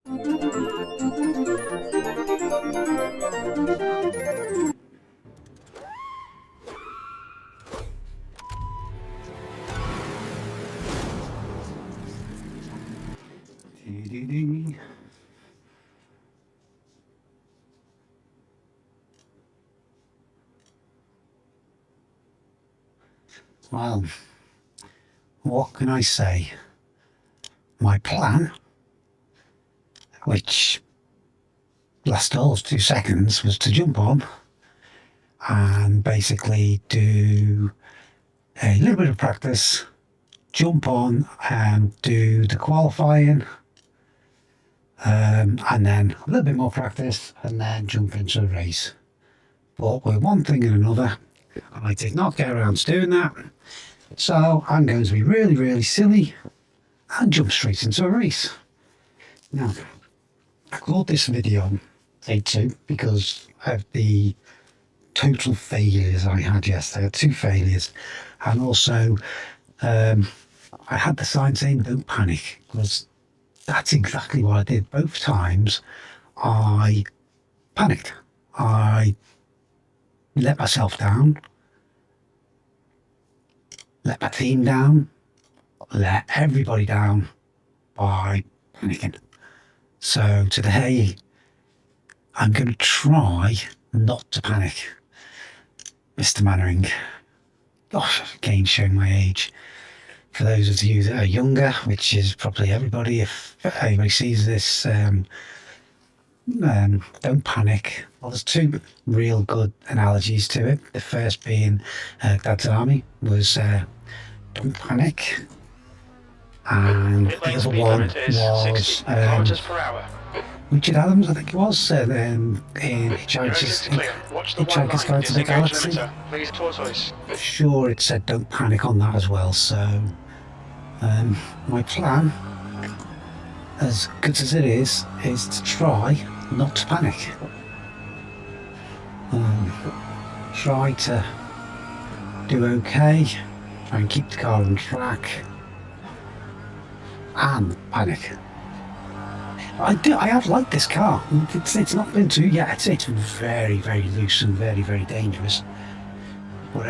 Well, what can I say? My plan, which lasted all of 2 seconds, was to jump on and basically do a little bit of practice, jump on and do the qualifying, and then a little bit more practice and then jump into a race. But with one thing and another, I did not get around to doing that. So I'm going to be really, really silly and jump straight into a race. Now, I called this video Day 2 because of the total failures I had yesterday. I had 2 failures, and also I had the sign saying don't panic, because that's exactly what I did. Both times I panicked. I let myself down, let my team down, let everybody down by panicking. So today I'm going to try not to panic. Mr. Mannering. Gosh, again showing my age. For those of you that are younger, which is probably everybody, if anybody sees this, don't panic. Well, there's 2 real good analogies to it. The first being Dad's Army was don't panic, and the other one was Richard Adams, I think it was, in Hitchhiker's Guide to the Galaxy. I'm sure it said don't panic on that as well. So my plan, as good as it is to try not to panic. Try to do okay, try and keep the car on track, and panic. I have liked this car. It's not been too, it's very, very loose and very, very dangerous. But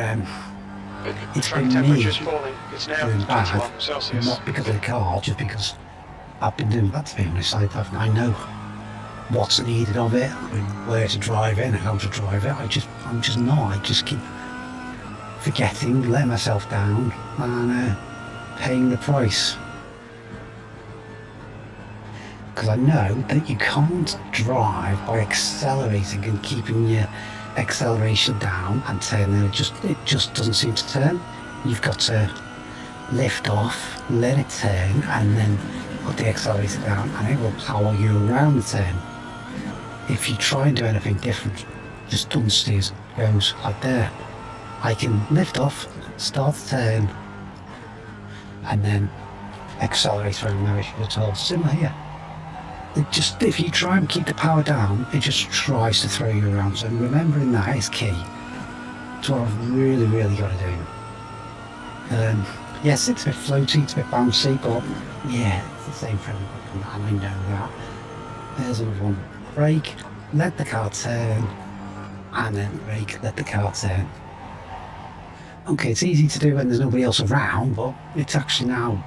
it's been me doing bad, not because of the car, just because I've been doing bad, to be honest. I know what's needed of it, where to drive it and how to drive it. I'm just not. I just keep forgetting, letting myself down, and paying the price. Because I know that you can't drive by accelerating and keeping your acceleration down and turning. It just doesn't seem to turn. You've got to lift off, let it turn, and then put the accelerator down, and it will power you around the turn. If you try and do anything different, just doesn't steers, goes like there. I can lift off, start the turn, and then accelerate around, no issue at all. Similar here. If you try and keep the power down, it just tries to throw you around. So remembering that is key. It's what I've really, really got to do. Yes, it's a bit floaty, it's a bit bouncy, but yeah, it's the same for everybody, and I know that. There's another one. Brake, let the car turn, and then brake, let the car turn. Okay, it's easy to do when there's nobody else around, but it's actually now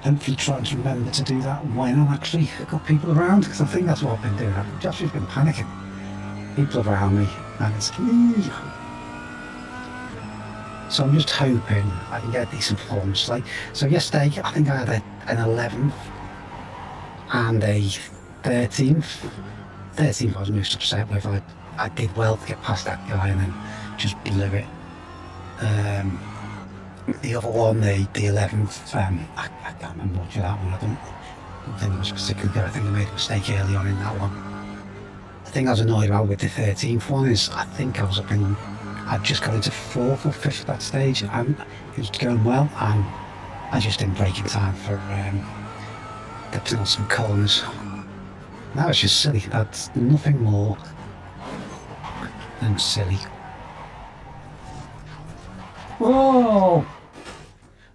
hopefully trying to remember to do that when I've actually got people around, because I think that's what I've been doing. I've just been panicking. People around me, and it's so I'm just hoping I can get a decent performance. So yesterday I think I had an 11th and a 13th. 13th I was most upset with. I did well to get past that guy and then just blew it. The other one, the 11th, I can't remember much of that one. I don't think it was particularly good. I think I made a mistake early on in that one. The thing I was annoyed about with the 13th one is I think I'd just got into 4th or 5th at that stage, and it was going well, and I just didn't break in time for the penultimate corners. That was just silly. That's nothing more than silly. Whoa!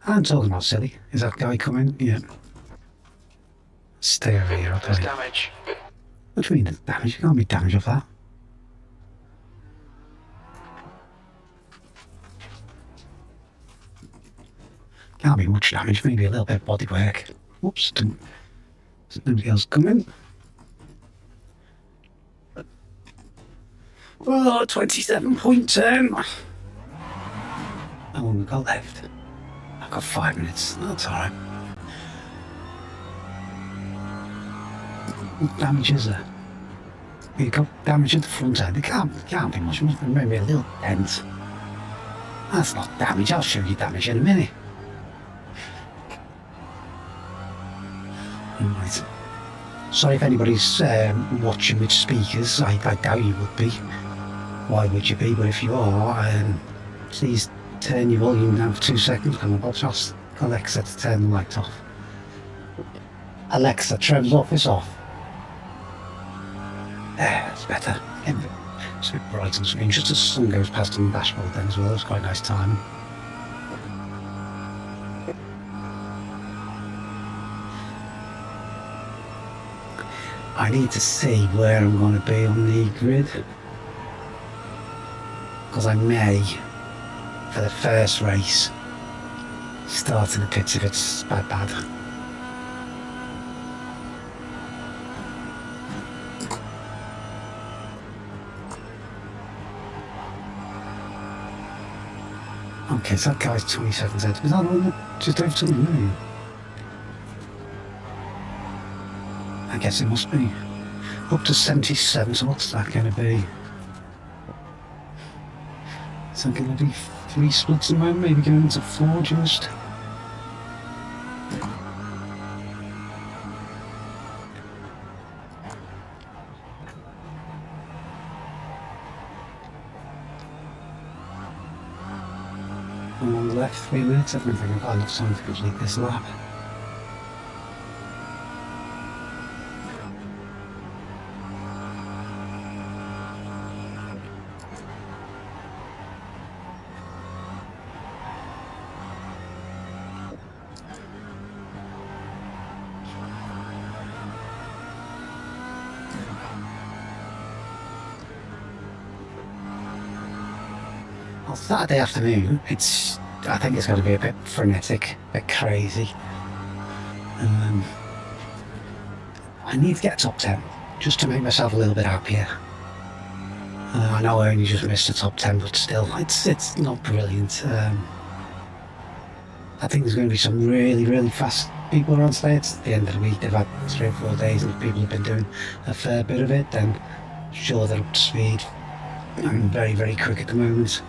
I'm talking about silly. Is that guy coming? Yeah. stay over here, There's okay? damage. What do you mean there's damage? You can't be damage off that. Can't be much damage, maybe a little bit of bodywork. Whoops, there's nobody else coming. Oh, 27.10. How long have we got left? I've got 5 minutes. That's alright. What damage is there? You got damage at the front end. It can't be much. Maybe a little dent. That's not damage. I'll show you damage in a minute. Right. Sorry if anybody's watching with speakers. I doubt you would be. Why would you be? But if you are, please turn your volume down for 2 seconds. I'm about to ask Alexa to turn the light off. Alexa, Trev's office off. There, it's better. It's a bit bright on the screen. Just as the sun goes past on the dashboard then as well. It's quite nice timing. I need to see where I'm going to be on the grid. Because I may, for the first race, start in the pits if it's bad. Okay, so that guy's 20 seconds ahead. Is that on just over 20 million? I guess it must be. Up to 77, so what's that going to be? Is that going to be 3 splits in a moment? Maybe going into 4 just? I'm on the left, 3 minutes. I don't think I've got enough time to complete this lap. Well, Saturday afternoon, I think it's going to be a bit frenetic, a bit crazy. I need to get top 10, just to make myself a little bit happier. I know I only just missed the top 10, but still, it's not brilliant. I think there's going to be some really fast people around today. It's the end of the week, they've had 3 or 4 days and people have been doing a fair bit of it, then sure they're up to speed. I'm very quick at the moment.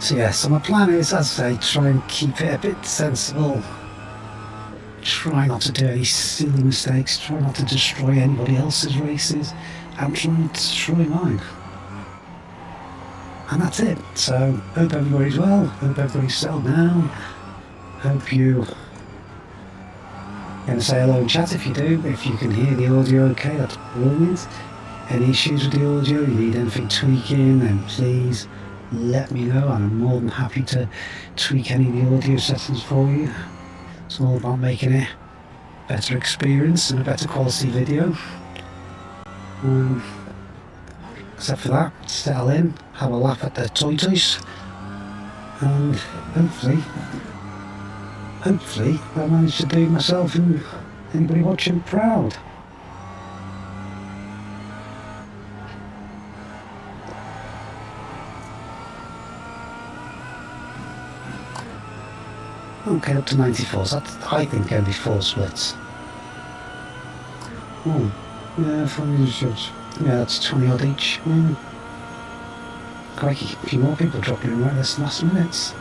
So my plan is, as I say, try and keep it a bit sensible. Try not to do any silly mistakes. Try not to destroy anybody else's races. And try not to destroy mine. And that's it. So, hope everybody's well. Hope everybody's settled down. Hope you... going to say hello and chat if you do. If you can hear the audio okay, that's brilliant. Any issues with the audio, you need anything tweaking, then please let me know, and I'm more than happy to tweak any of the audio settings for you. It's all about making it a better experience and a better quality video. Except for that, settle in, have a laugh at the Tortoise, and hopefully I managed to do myself and anybody watching proud. Okay, up to 94, so that's, I think, going to be 4 splits. Oh, yeah, that's 20 odd each. Crikey, a few more people dropping in right this last minutes.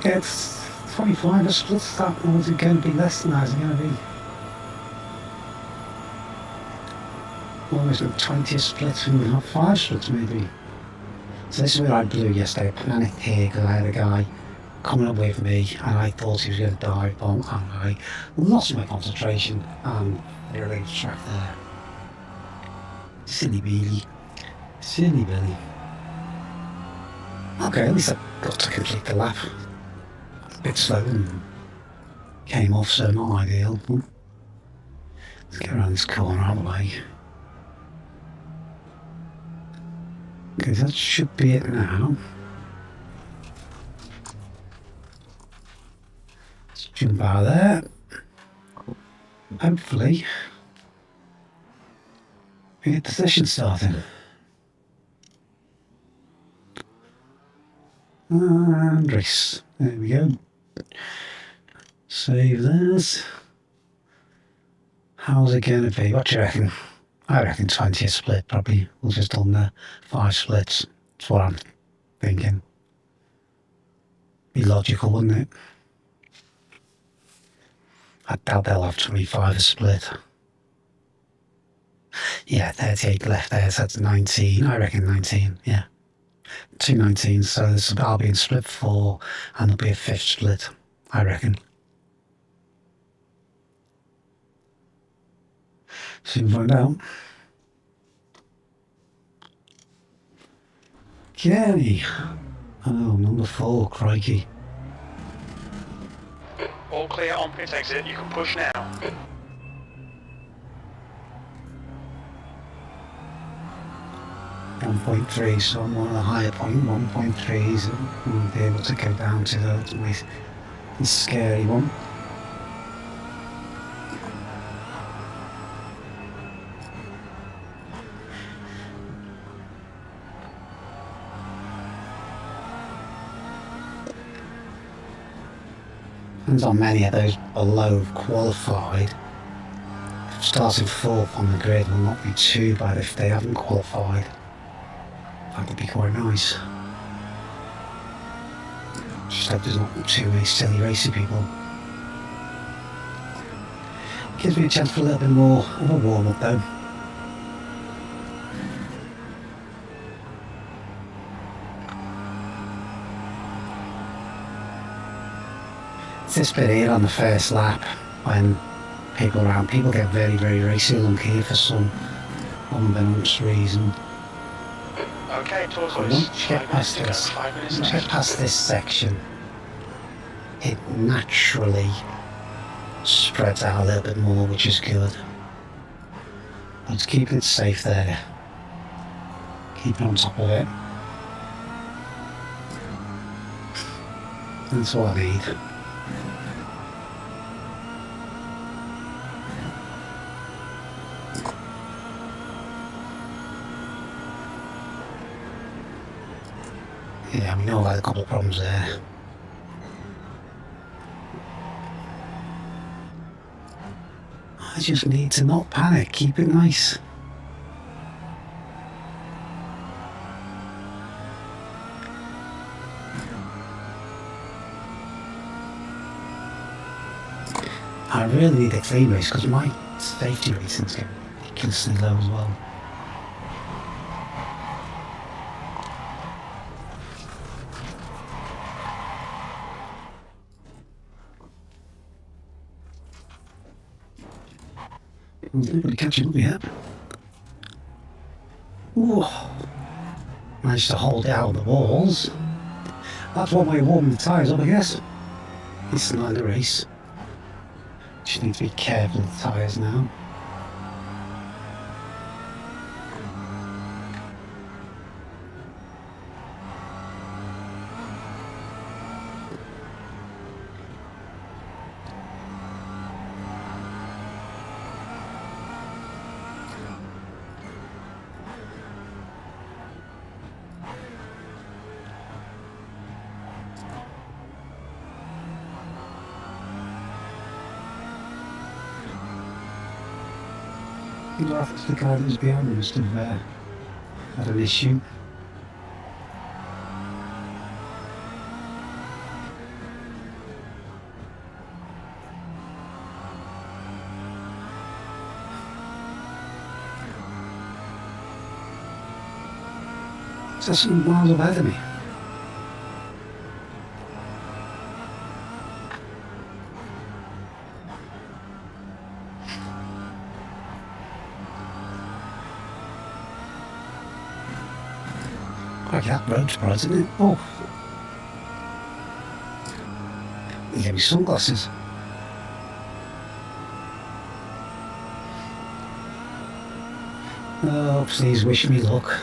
Yeah, it's 25 a split, that, or is it going to be less than that? Is it going to be almost like 20 splits and 5 splits maybe? So this is where I blew yesterday. I panicked here because I had a guy coming up with me, and I thought he was going to dive bomb, and I lost my concentration and really trapped there. Silly Billy. Silly Billy. Okay, at least I got to complete the lap. A bit slow and came off, so not ideal. Let's get around this corner out of the way. Okay, that should be it now. Let's jump out of there. Hopefully, we get the session started. And race. There we go. Save this. How's it going to be? What do you reckon? I reckon 20 a split, probably. We'll just on the 5 splits. That's what I'm thinking. Be logical, wouldn't it? I doubt they'll have 25 a split. Yeah, 38 left there, so that's 19. I reckon 19, yeah. 2 19s, so I'll be in split 4, and there'll be a 5th split, I reckon. Soon find out. Kenny. Oh, number 4, crikey. All clear on pit exit, you can push now. 1.3, so I'm on a higher point, 1.3s, and we'll be able to go down to the scary one. Depends on many of those below qualified. Starting 4th on the grid will not be too bad if they haven't qualified. That would be quite nice. Just hope there's not too many silly racing people. Gives me a chance for a little bit more of a warm-up though. It's this bit here on the first lap when people get very, very racy along here for some unbeknownst reason. Okay, Tortoise. Once you get past this section, it naturally spreads out a little bit more, which is good. Let's keep it safe there. Keep on top of it. That's what I need. Yeah, we know I've had a couple of problems there. I just need to not panic, keep it nice. I really need a clean race because my safety rating's getting ridiculously low as well. There's nobody catching up yet. Ooh. Managed to hold it out of the walls. That's one way of warming the tyres up, I guess. It's not a race. Just need to be careful with the tyres now. The guy that was behind me must have had an issue. So some miles ahead of me. Like that road's bright, isn't it? Oh. You gave me sunglasses. Oh, please wish me luck.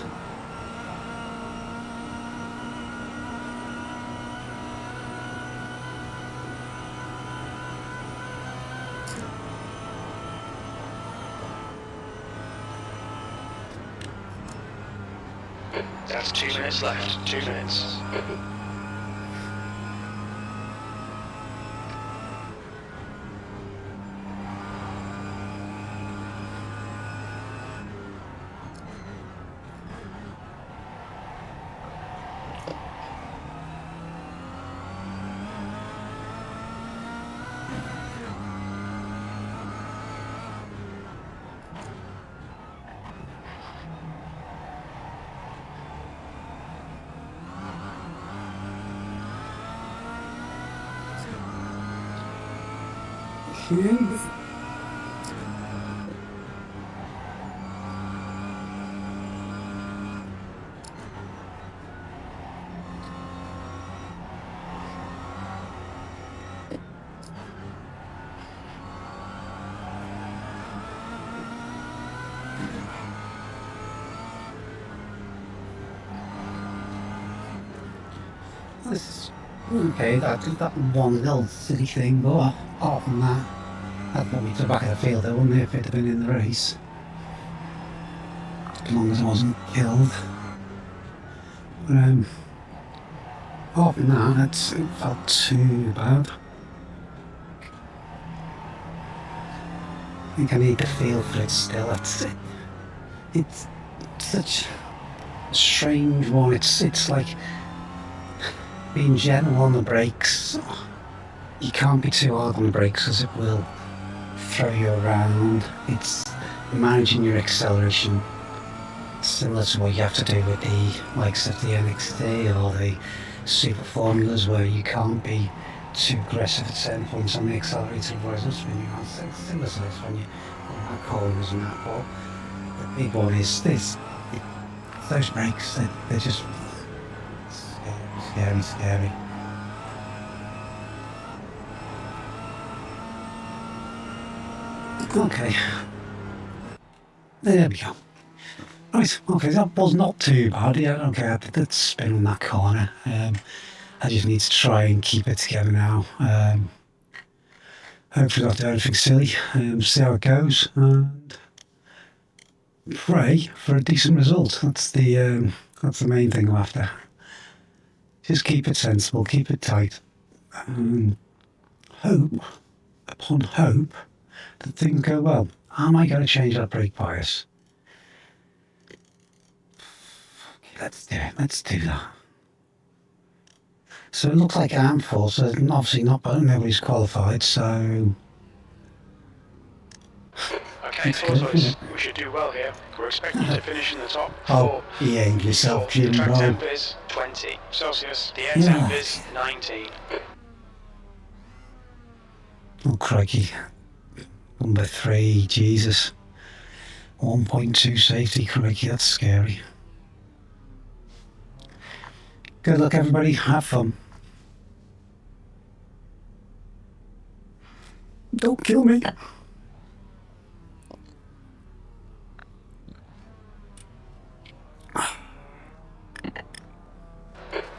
That's 2 minutes left. 2 minutes. This is okay. That one little silly thing, but apart from that, that'd put me to the back of the field, though, wouldn't it, if it had been in the race? As long as I wasn't killed. But, apart from that, it felt too bad. I think I need to feel for it still. It's such a strange one. It's like being gentle on the brakes. You can't be too hard on the brakes because it will throw you around. It's managing your acceleration, similar to what you have to do with the likes of the NXT or the super formulas, where you can't be too aggressive at certain points on the accelerator, whereas it's when you are similar to this when you on that corners and that. But the big one is this: those brakes. They're just scary. Okay. There we go. Right, okay, that was not too bad. Yeah, okay, I did that spin on that corner. I just need to try and keep it together now. Hopefully not do anything silly. See how it goes, and pray for a decent result. That's the main thing I'm after. Just keep it sensible, keep it tight, and hope, upon hope, that things go well. Am I going to change that brake bias? Okay, let's do it. Let's do that. So it looks like I am full, so obviously nobody's qualified, so... Okay, Tortoise, we should do well here. We're expecting you to finish in the top 4. Oh, you aimed yourself, Jim. The track Bro. temp is 20 Celsius. The air temp is 19. Oh, crikey. Number 3, Jesus. 1.2 safety, crikey, that's scary. Good luck, everybody. Have fun. Don't kill me.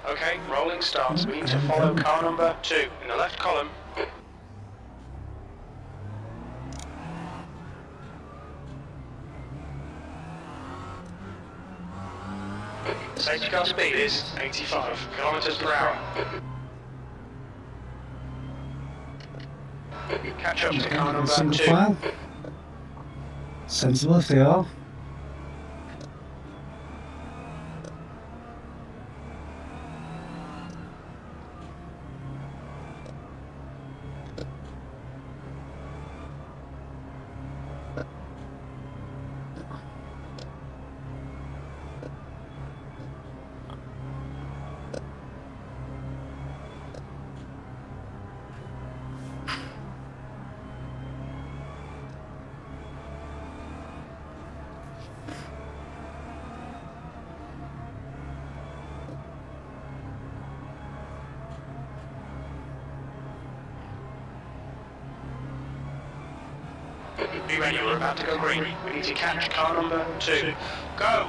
Okay, rolling starts. We need to follow car number 2 in the left column. Safety car speed is 85 kilometers per hour. Catch up to car number Single 2. file. Sensible if they are. Be ready, we're about to go green. We need to catch car number 2. Go!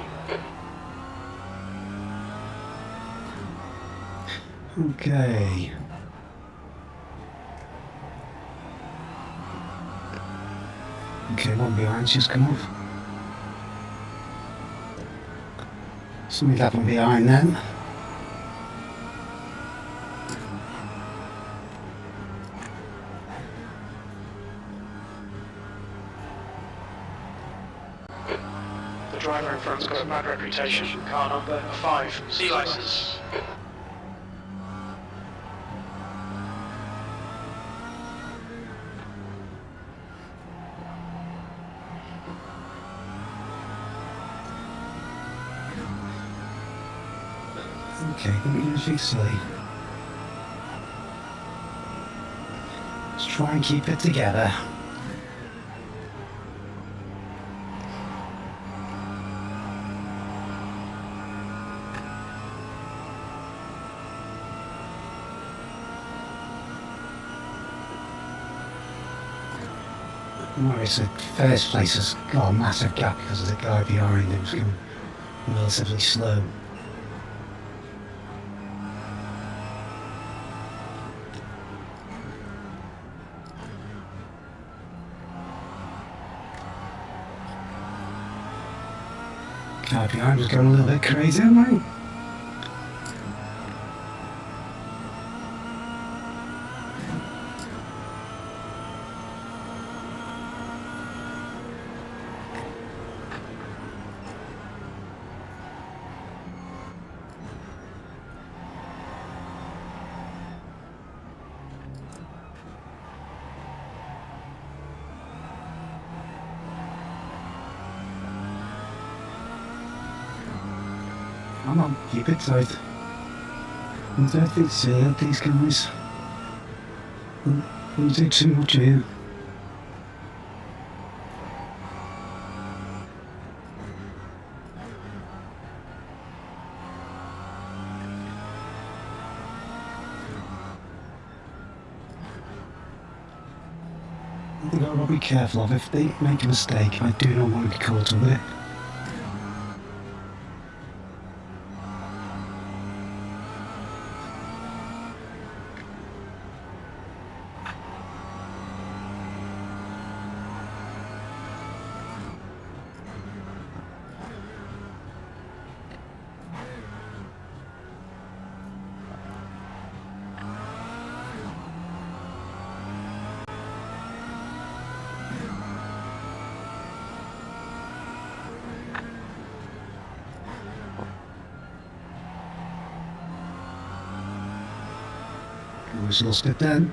Okay. Okay, one behind's just come off. Something happened behind them. The driver in front's got a bad reputation. Car number 5. C license. Okay, don't get too silly. Let's try and keep it together. Whereas the first place has got a massive gap because of the guy behind who's going relatively slow. Guy behind was going a little bit crazy, am I? Come on, keep it tight. And I think silly at these guys. Don't do too much here. I think I've got to be careful of if they make a mistake. I do not want to be caught up with it. Almost lost it then.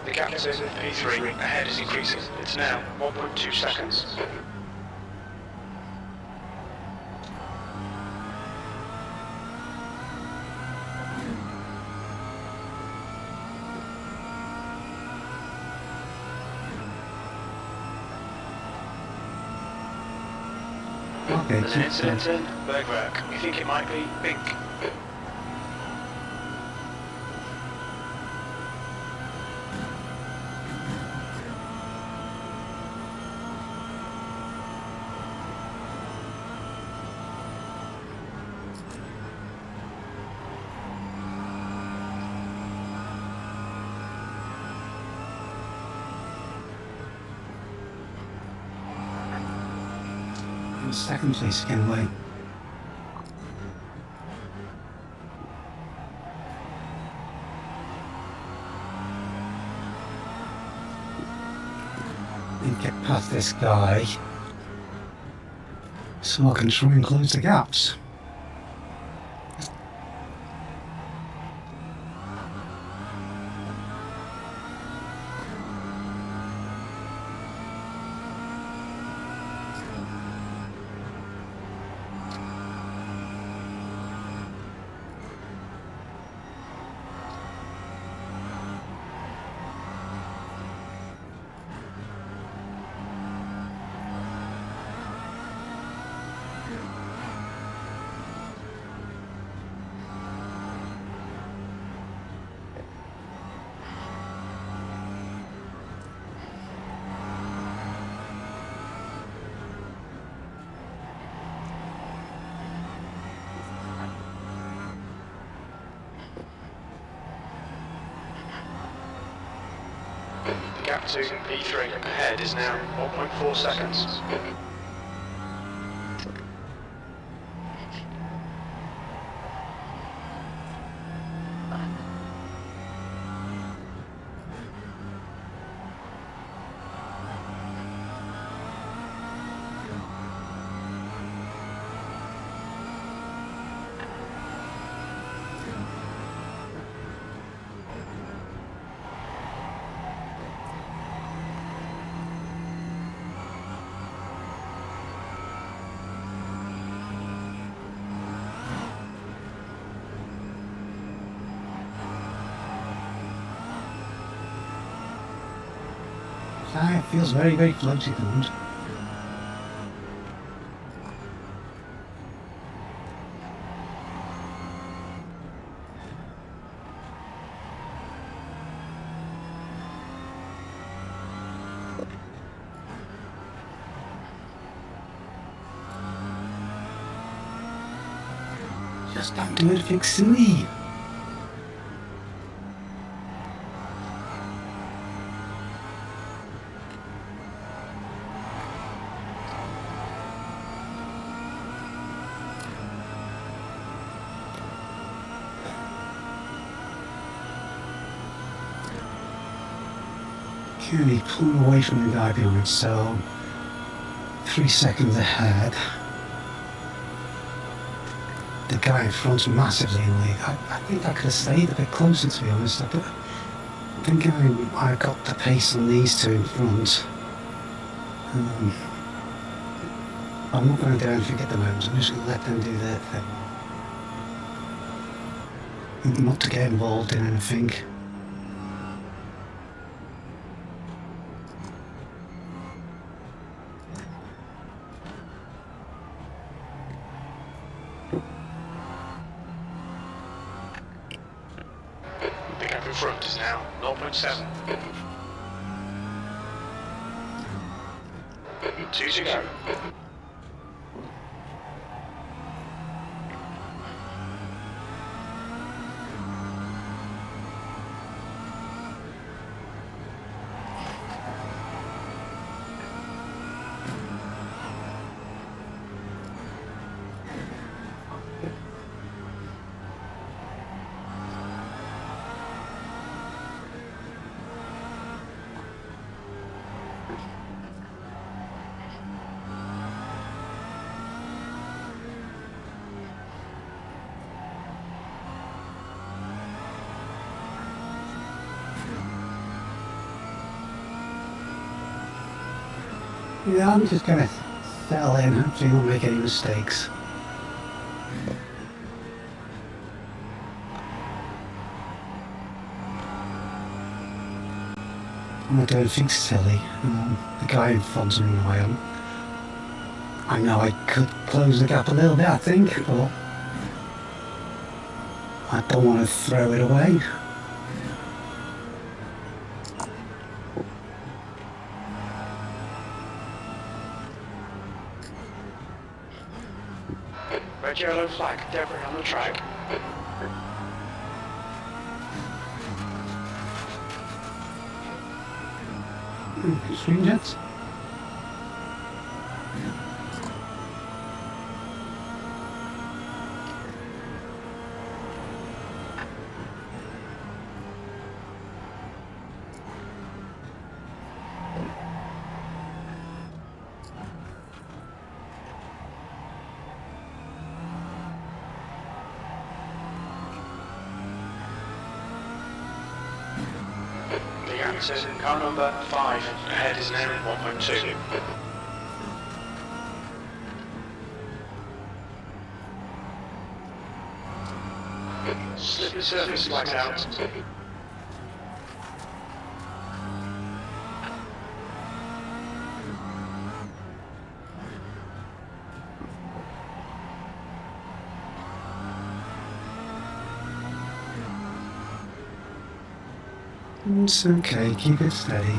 The gap is in P3. Ahead is increasing. It's now 1.2 seconds. Okay, There's an incident in Bergwerk. You think it might be pink? second place again away. And get past this guy so I can try and close the gaps. gap to P3 ahead is now 1.4 seconds. It feels very, very floaty at the moment. Just don't do anything silly. Currently pulling away from the guy behind, so 3 seconds ahead. The guy in front's massively in the lead. I think I could have stayed a bit closer, to be honest. I think I got the pace on these two in front. I'm not going to do anything at the moment. I'm just going to let them do their thing. Not to get involved in anything. The gap in front is now 0.7. 2 to go. Yeah, I'm just going to settle in, hopefully not make any mistakes. I'm not doing anything silly. The guy in front's running away on. I know I could close the gap a little bit, I think, but I don't want to throw it away. Red yellow flag, debris on the track. Swing jets. The answer, car number 5, ahead is now 1.2. Slippery surface flags out. It's okay, keep it steady.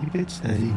Keep it steady.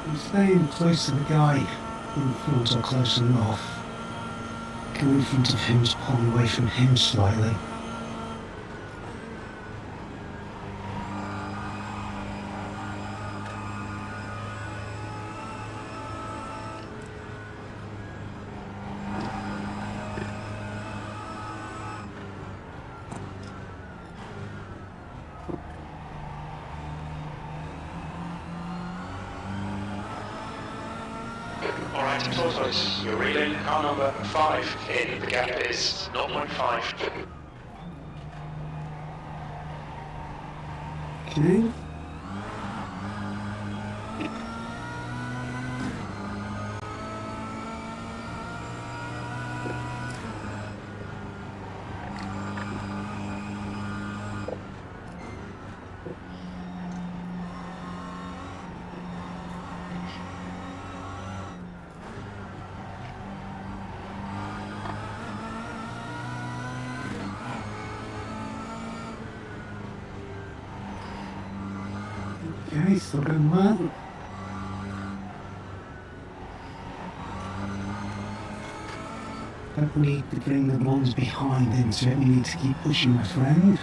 I'm staying close to the guy in front or close enough. Go in front of him to pull away from him slightly. Alright, Tortoise, you're reading car number 5 in. The gap is 0.5. Okay. Okay, still going well. Don't need to bring the ones behind into it. We need to keep pushing, my friend.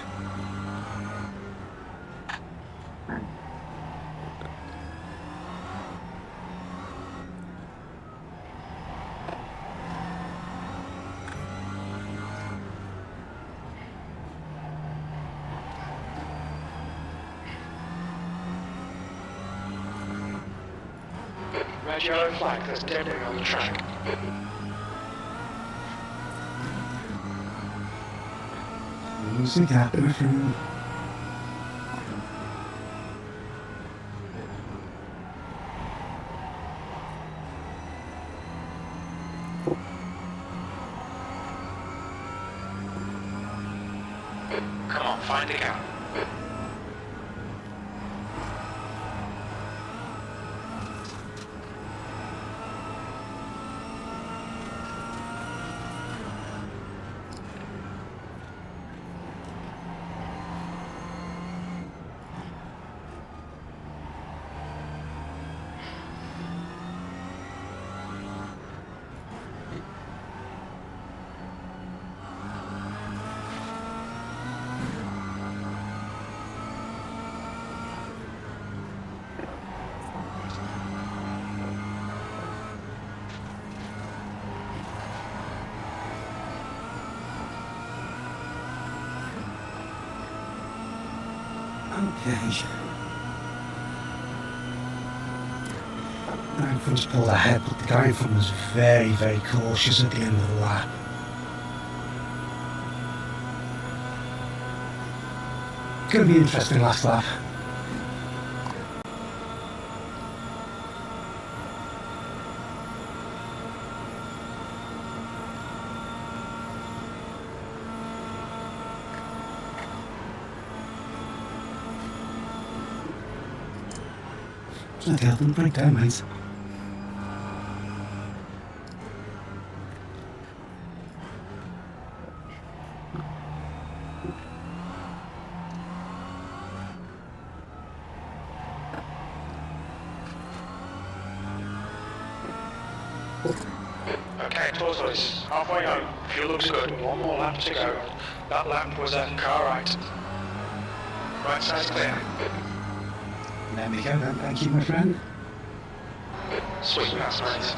Red yellow flag, there's debris on the track. Lose the gap, my friend. Come on, find a gap. Okay. The guy in front's pulled ahead, but the guy in front was very, very cautious at the end of the lap. It's going to be interesting last lap. Okay, don't break down, mate. Okay, Tortoise, halfway home. Fuel looks good. One more lap to go. That lap was a car right. Right side's clear. There we go then, thank you, my friend. Sweet pass, mate.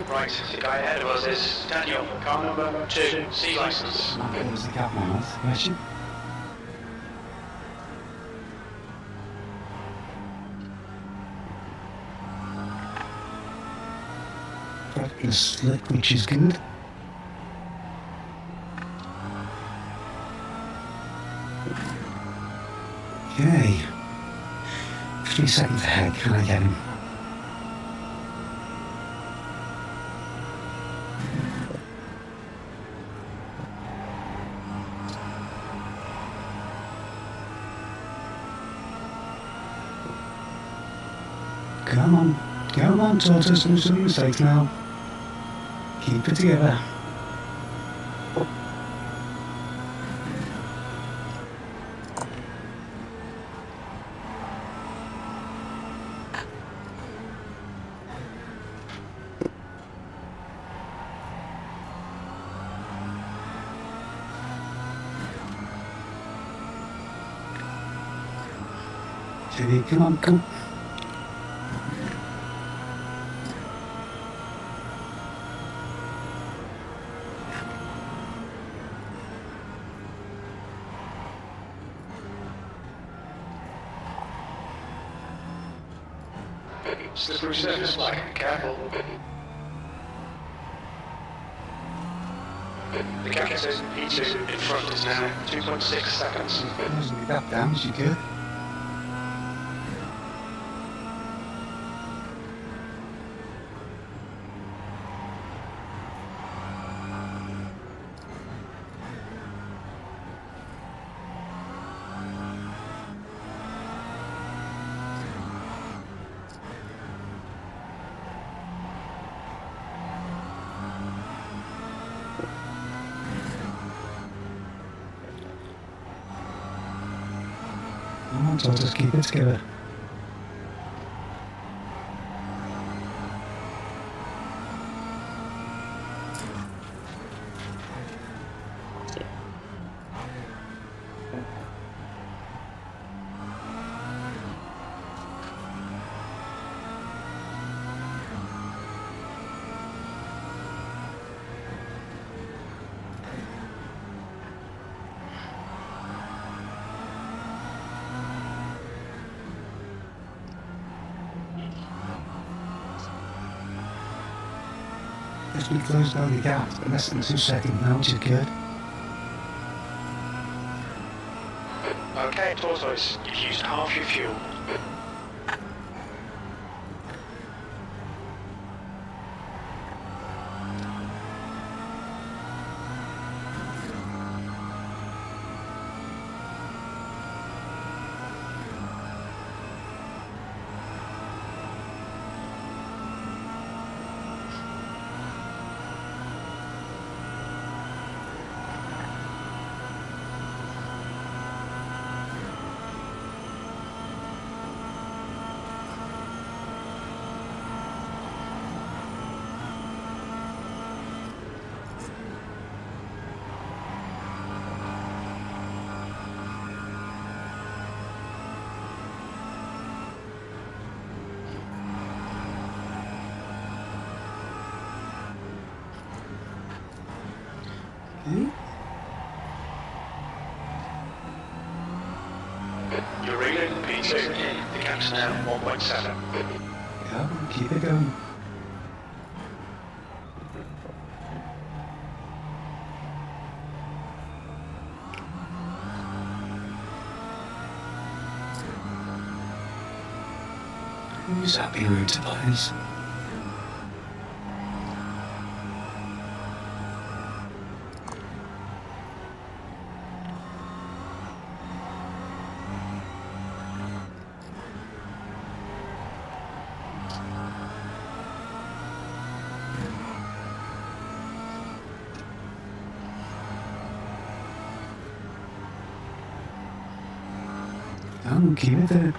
Right, the guy ahead of us is Daniel, car number 2, C license. What was the gap on that question? cracking a slick, which is good. Okay. 3 seconds ahead, can I get him? Come on, Tortoise, do some mistakes now. Keep it together. Okay, come on. Slippery surface, like, careful. The captain says P2 in front is now 2.6 seconds. Doesn't be that damage, you good? Come on, Tortoise, keep it together. As we close down the gap, less than 2 seconds now, which is good. Okay, Tortoise, you've used half your fuel. Okay. You're reading P2. The gap's now 1.7. Come on, keep it going. Who's happy road to buyers? Come on, keep it there.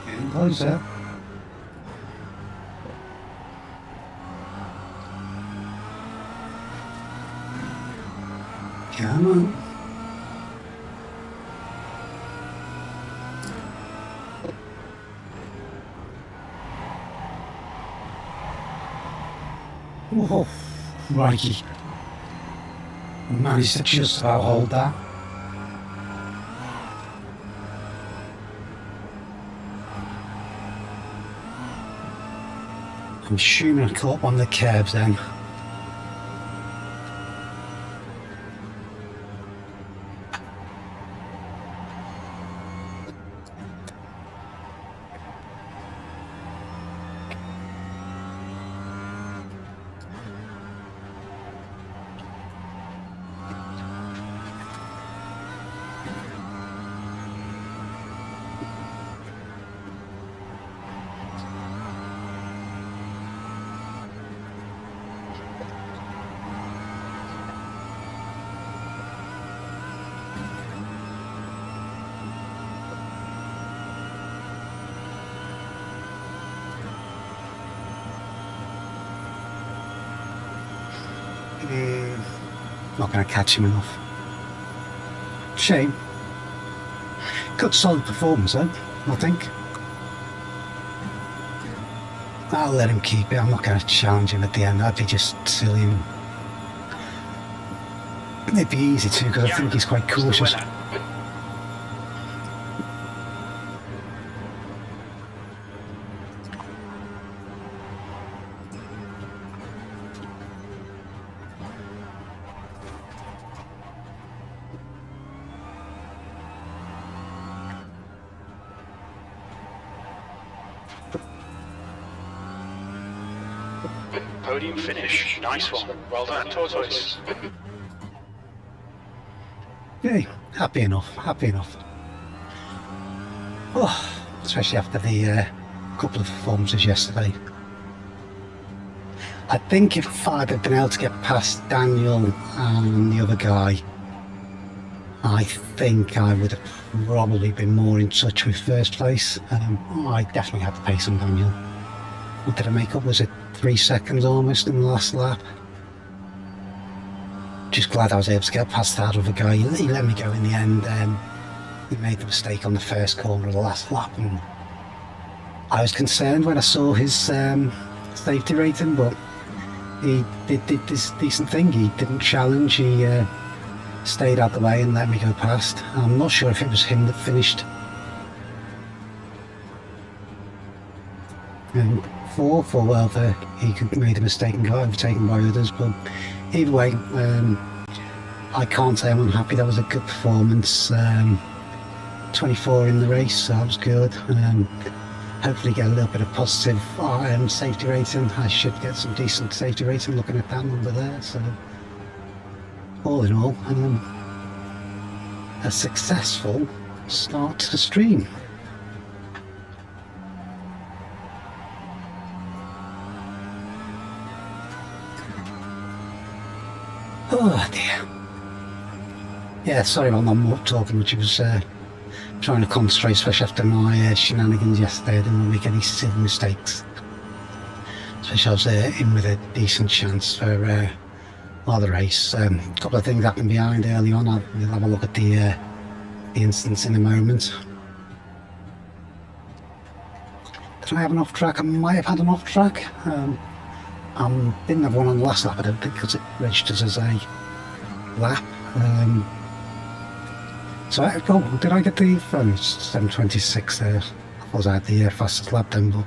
Getting closer. Come on. Oh, righty. Managed to just about hold that. I'm assuming I caught one of the curbs then. Not going to catch him enough. Shame. Good solid performance though, I think. I'll let him keep it. I'm not going to challenge him at the end. That'd be just silly. It'd be easy too because I think he's quite cautious. Podium finish. Nice one. Well done, Tortoise. Hey, happy enough, happy enough. Oh, especially after the couple of performances yesterday. I think if I'd have been able to get past Daniel and the other guy, I think I would have probably been more in touch with first place. I definitely had to pace on Daniel. What did I make up? Was it 3 seconds almost in the last lap? Just glad I was able to get past that other guy. He let me go in the end. He made the mistake on the first corner of the last lap, and I was concerned when I saw his safety rating, but he did this decent thing. He didn't challenge. He stayed out the way and let me go past. I'm not sure if it was him that finished fourth or whether he made a mistake and got overtaken by others, but either way, I can't say I'm unhappy. That was a good performance. 24 in the race, so that was good. Hopefully get a little bit of positive safety rating. I should get some decent safety rating looking at that number there. So all in all, a successful start to the stream. Oh dear. Yeah, sorry about not talking much. I was trying to concentrate, especially after my shenanigans yesterday. I didn't want to make any silly mistakes. Especially I was in with a decent chance for the race. A couple of things happened behind early on. We'll have a look at the instance in a moment. Did I have an off track? I might have had an off track. Didn't have one on the last lap, I don't think, because it registers as a lap. Did I get the 7:26 there? I thought I had the fastest lap then, but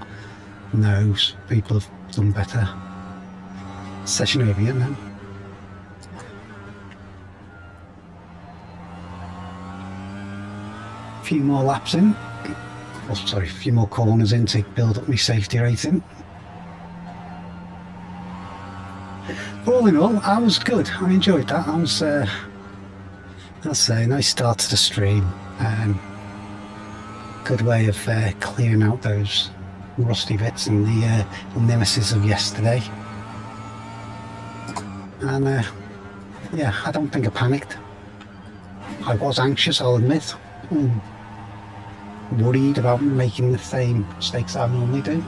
no, people have done better. Session over here now. A few more laps in. Oh, sorry, a few more corners in to build up my safety rating. But all in all, I was good. I enjoyed that. I was, that's a nice start to the stream. Good way of clearing out those rusty bits and the nemesis of yesterday. And yeah, I don't think I panicked. I was anxious, I'll admit. Worried about making the same mistakes I normally do.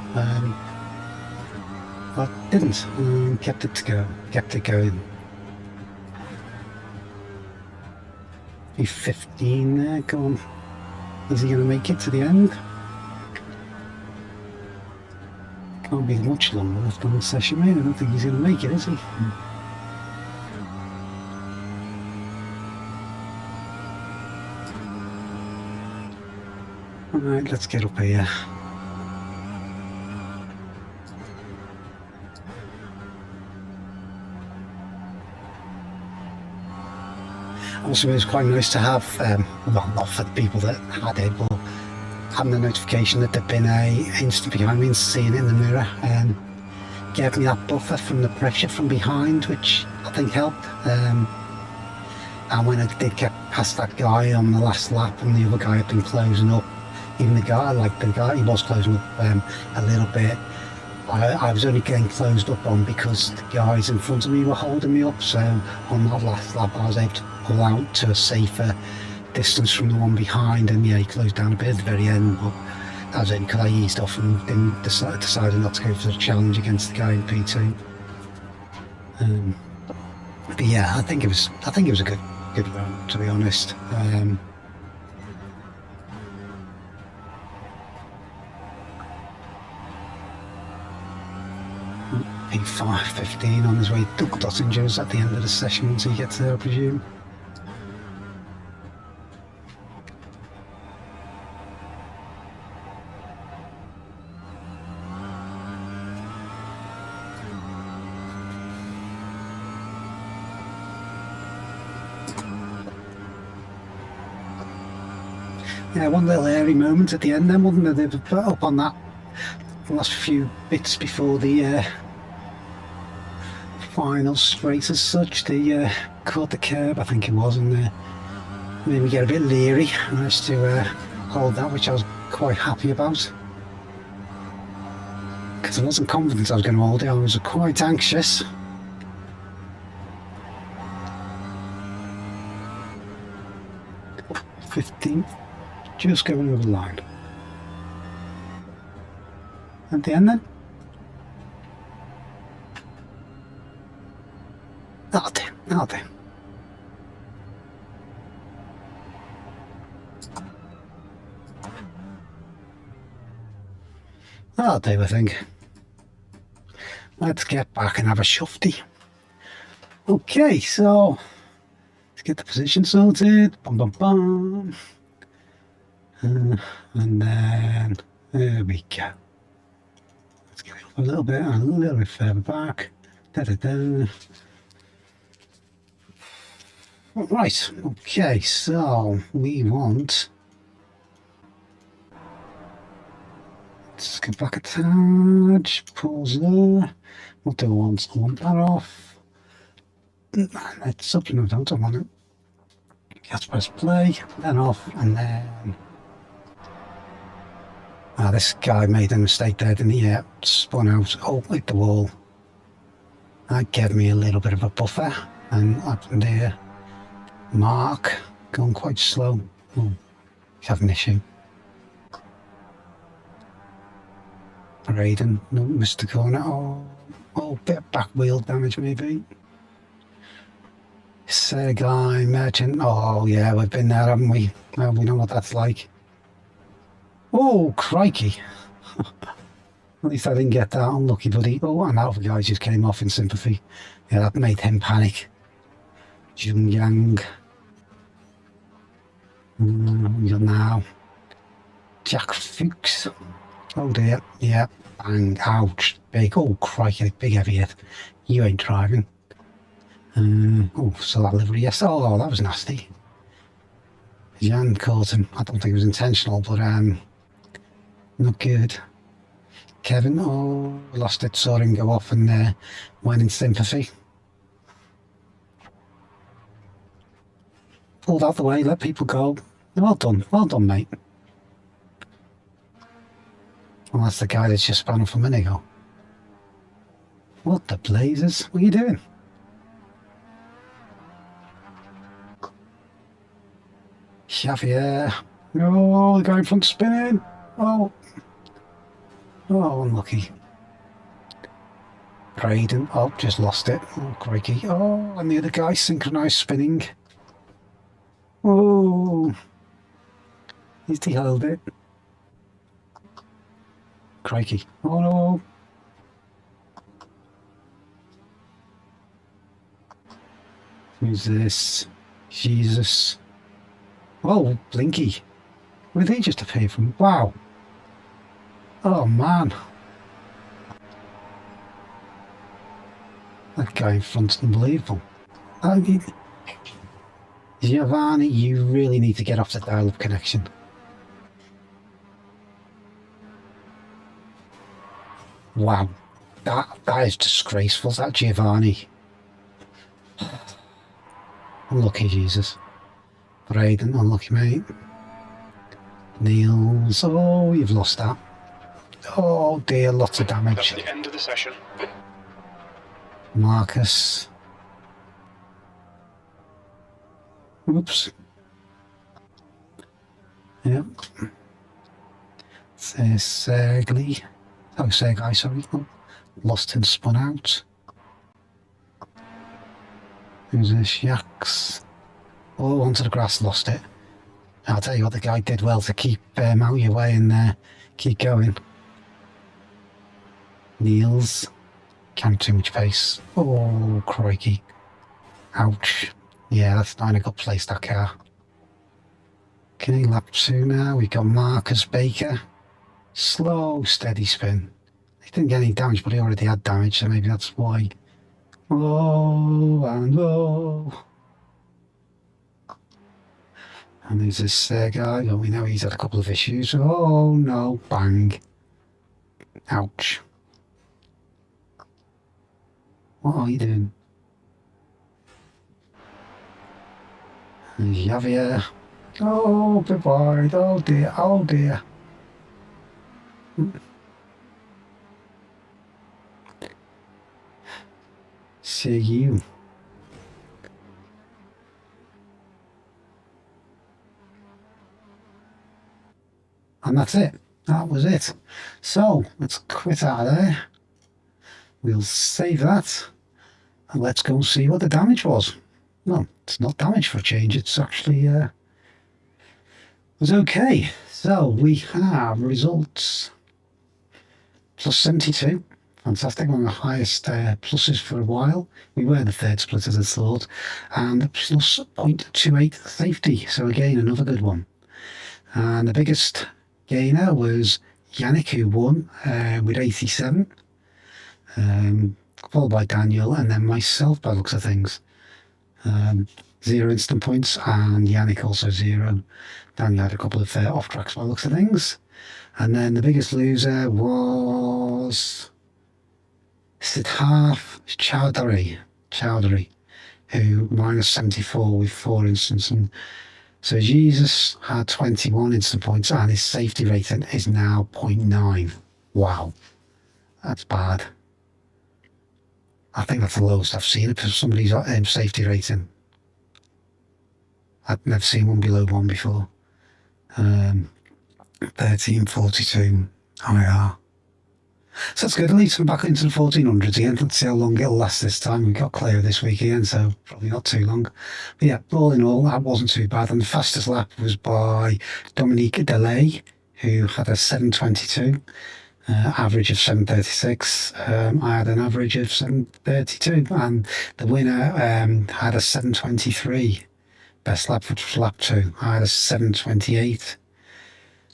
But didn't. Kept it going. He's 15 there, go on. Is he going to make it to the end? Can't be much longer left on the session, mate. I don't think he's going to make it, is he? Alright, let's get up here. Also, it was quite nice to have, well, not for the people that had it, but having the notification that there'd been a instant behind me and seeing it in the mirror gave me that buffer from the pressure from behind, which I think helped. And when I did get past that guy on the last lap and the other guy had been closing up, even the guy he was closing up a little bit. I was only getting closed up on because the guys in front of me were holding me up, so on that last lap I was able to pull out to a safer distance from the one behind, and yeah, he closed down a bit at the very end, but that was only because I eased off and decided not to go for the challenge against the guy in P2. But yeah, I think it was a good round, to be honest. P5.15 on his way to Dottinger's at the end of the session once he gets there, I presume. Yeah, one little airy moment at the end then, wasn't there? They put up on that last few bits before the final straight as such. They caught the curb, I think it was, and made me get a bit leery. I managed to hold that, which I was quite happy about. Because I wasn't confident I was going to hold it, I was quite anxious. '15th, just going over the line. At the end then? That'll do, that'll do. That'll do, I think. Let's get back and have a shufty. Okay, so let's get the position sorted. Bum bum bum. And then there we go. Let's get it up a little bit and a little bit further back. Da da da. Right, okay, so we want, let's get back a touch, pause there. What do I want? I want that off. It's up, no, don't I want it. Let's press play, then off, and then. This guy made a mistake there, didn't he? Yeah, spun out, hit the wall. That gave me a little bit of a buffer, and up in there. Mark, going quite slow. Oh, he's having an issue. Braden, no, missed the corner. Oh, bit of back wheel damage maybe. Sergei, Merchant. Oh yeah, we've been there, haven't we? Well, we know what that's like. Oh, crikey. At least I didn't get that unlucky, buddy. Oh, and that other guy just came off in sympathy. Yeah, that made him panic. Jung Yang. We got now Jack Fuchs. Oh dear, yeah, bang, ouch, big, oh crikey, big heavy hit. You ain't driving. Oh, so that livery, yes, oh, that was nasty. Jan caught him, I don't think it was intentional, but not good. Kevin, oh, lost it, saw him go off and went in sympathy. Pulled out the way, let people go. Well done, mate. Well, that's the guy that's just spun off a minute ago. What the blazes? What are you doing? Xavier. Oh, the guy in front spinning. Oh, unlucky. Braden. Oh, just lost it. Oh, crikey. Oh, and the other guy synchronised spinning. Oh, he's de-held it. Crikey. Oh no. Who's this? Jesus. Oh, Blinky. Where did they just appear from? Wow. Oh, man. That guy in front's unbelievable. I mean, Giovanni, you really need to get off the dial-up connection. Wow. That is disgraceful, that Giovanni. Unlucky, Jesus. Braden, unlucky, mate. Niels, oh, you've lost that. Oh dear, lots of damage. That's the end of the session. Marcus. Oops. Yep. There's Sergey. Oh, Sergey, sorry. Oh, lost and spun out. Who's this? Yaks. Oh, onto the grass, lost it. I'll tell you what, the guy did well to keep out your way and keep going. Niels. Can't too much pace. Oh, crikey. Ouch. Yeah, that's not in a good place, that car. Okay, lap 2 now. We've got Marcus Baker. Slow, steady spin. He didn't get any damage, but he already had damage, so maybe that's why. Oh, and oh. And there's this guy. Oh, we know he's had a couple of issues. Oh, no. Bang. Ouch. What are you doing? Javier. Oh, bit wide. Oh dear. Oh dear. See you. And that's it. That was it. So let's quit out of there. We'll save that. And let's go and see what the damage was. Well, it's not damage for a change. It's actually was okay. So we have results. Plus 72. Fantastic. One of the highest pluses for a while. We were the third split as I thought. And plus 0.28 safety. So again, another good one. And the biggest gainer was Yannick, who won with 87. Followed by Daniel and then myself by the looks of things. 0 instant points and Yannick also 0. Daniel had a couple of off tracks by the looks of things. And then the biggest loser was Siddharth Chowdhury, who minus 74 with 4 instants. And so Jesus had 21 instant points and his safety rating is now 0.9. Wow, that's bad. I think that's the lowest I've seen for somebody's safety rating. I've never seen one below 1 before. 1342 IR. So that's good. At least I'm back into the 1400s again. Let's see how long it'll last this time. We got clear this week again, so probably not too long. But yeah, all in all, that wasn't too bad. And the fastest lap was by Dominique Delay, who had a 722. Average of 736. I had an average of 732, and the winner had a 723. Best lap, which was lap 2. I had a 728.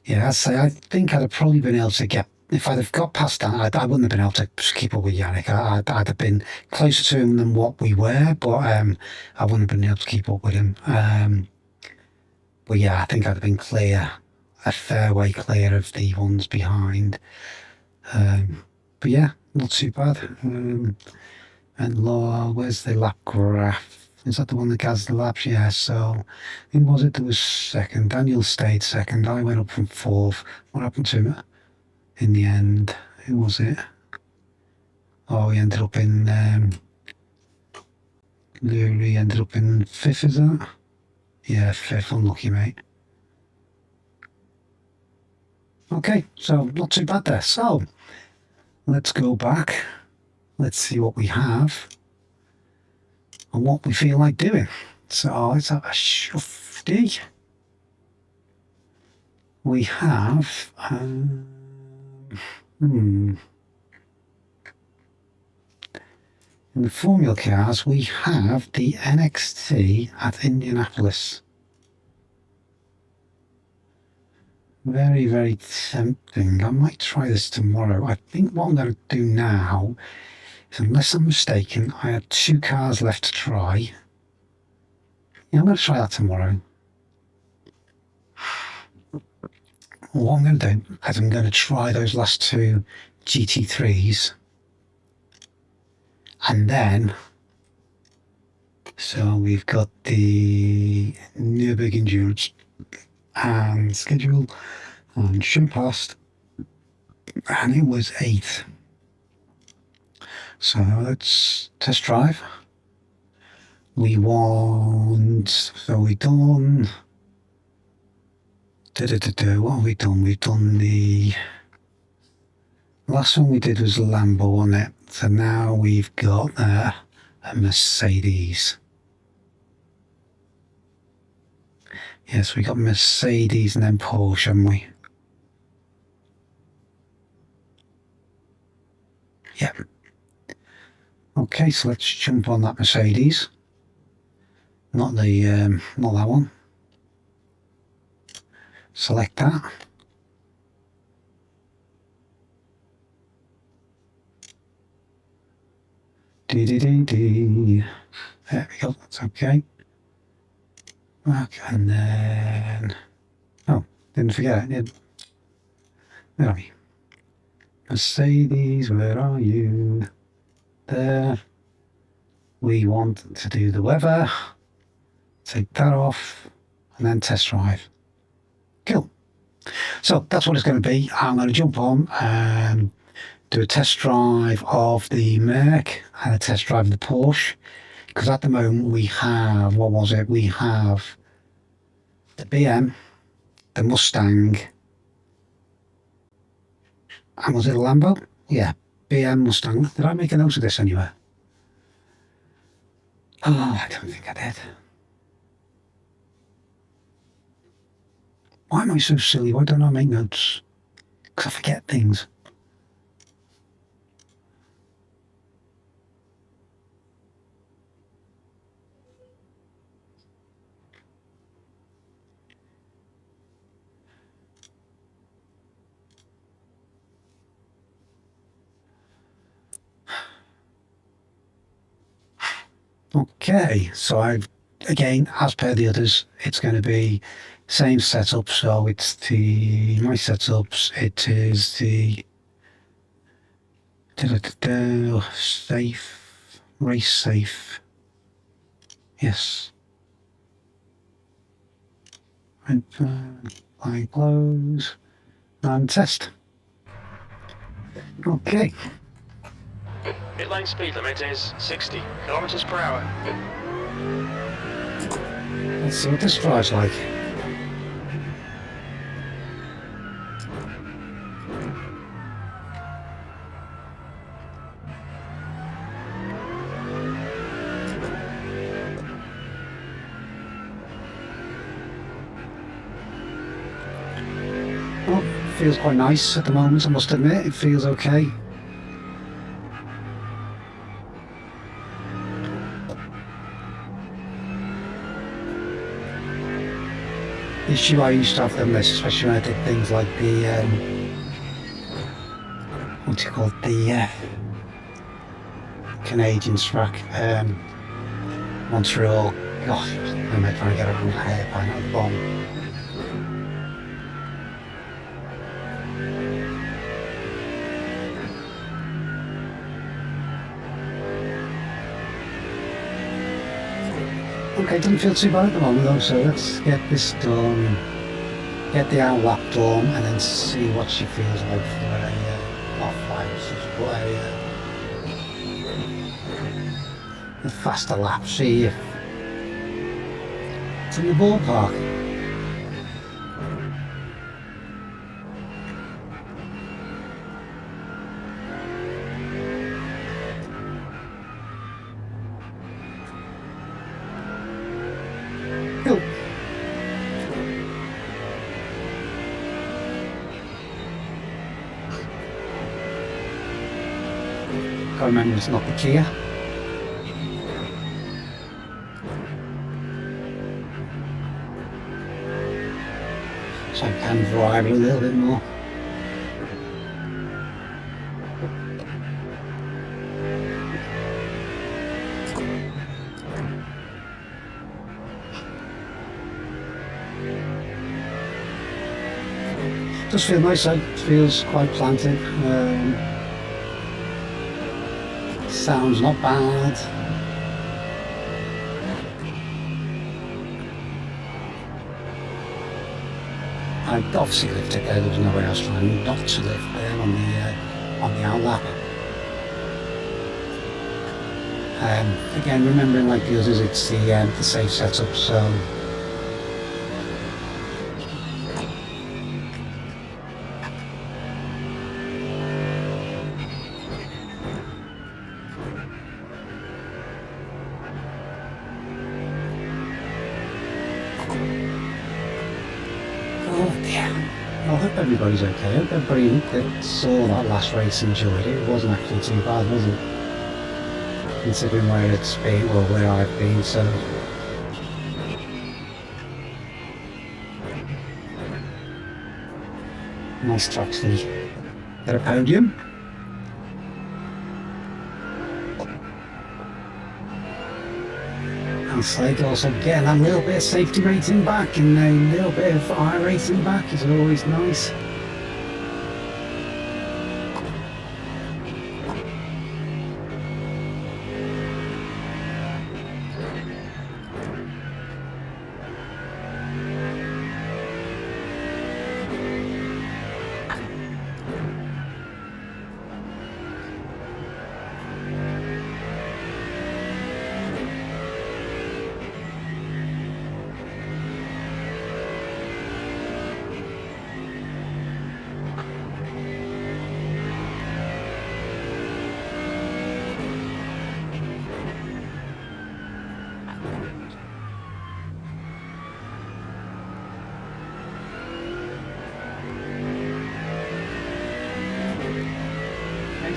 Yeah, I'd say I think I'd have probably been able to get, if I'd have got past that, I wouldn't have been able to keep up with Yannick. I'd have been closer to him than what we were, but I wouldn't have been able to keep up with him. But yeah, I think I'd have been clear, a fair way clear of the ones behind. But yeah, not too bad. And Laura, where's the lap graph? Is that the one that has the laps? Yeah, so who was it that was second? Daniel stayed second. I went up from 4th. What happened to him in the end? Who was it? Oh, he ended up in Lurie ended up in 5th, is that? Yeah, 5th. Unlucky, mate. Okay, so not too bad there. So let's go back. Let's see what we have and what we feel like doing. So let's have a shufty. We have In the Formula cars, we have the NXT at Indianapolis. Very, very tempting. I might try this tomorrow. I think what I'm going to do now is, unless I'm mistaken, I had 2 cars left to try. Yeah, I'm going to try that tomorrow. What I'm going to do is I'm going to try those last 2 GT3s. And then, so we've got the Nürburgring Endurance and schedule and show past, and it was 8. So let's test drive. We want, so we done, what have we done? We've done the last one we did was a Lambo on it. So now we've got a Mercedes. Yes, we got Mercedes and then Porsche, haven't we? Yep. Okay, so let's jump on that Mercedes. Not the not that one. Select that. There we go, that's okay. And then, oh, didn't forget it. Where are we? Mercedes, where are you? There. We want to do the weather. Take that off, and then test drive. Cool. So that's what it's going to be. I'm going to jump on and do a test drive of the Merc and a test drive of the Porsche. Because at the moment we have, what was it? We have the BM, the Mustang, and was it a Lambo? Yeah, BM, Mustang. Did I make a note of this anywhere? Oh, I don't think I did. Why am I so silly? Why don't I make notes? Because I forget things. Okay, so I've, again, as per the others, it's going to be same setup. So it's the, my setups, it is the safe, race safe. Yes. Line close and test. Okay. Pit lane speed limit is 60 kilometers per hour. Let's see what this drive's like. Well, feels quite nice at the moment, I must admit. It feels okay. The issue I used to have them this, especially when I did things like the what's it called, the Canadian track, Montreal. Gosh, I'm trying to get a hairpin out of the bomb. Okay, doesn't feel too bad at the moment though, so let's get this done, get the hour lap done, and then see what she feels like for a offline suitable area. A faster lap, see if it's in the ballpark. Cool. Gotta remember it's not the Kia. so I can drive a little bit more. Does feel nice, it feels quite planted. Sounds not bad. I obviously lifted there, there was no way I was trying not to lift there on the outlap. Again, remembering like the others, it's the safe setup, so I hope everybody's okay. I hope everybody that saw that last race enjoyed it. It wasn't actually too bad, was it? Considering where it's been, or where I've been, so. Nice to actually get a podium. And Slade also getting a little bit of safety rating back and a little bit of I rating back is always nice.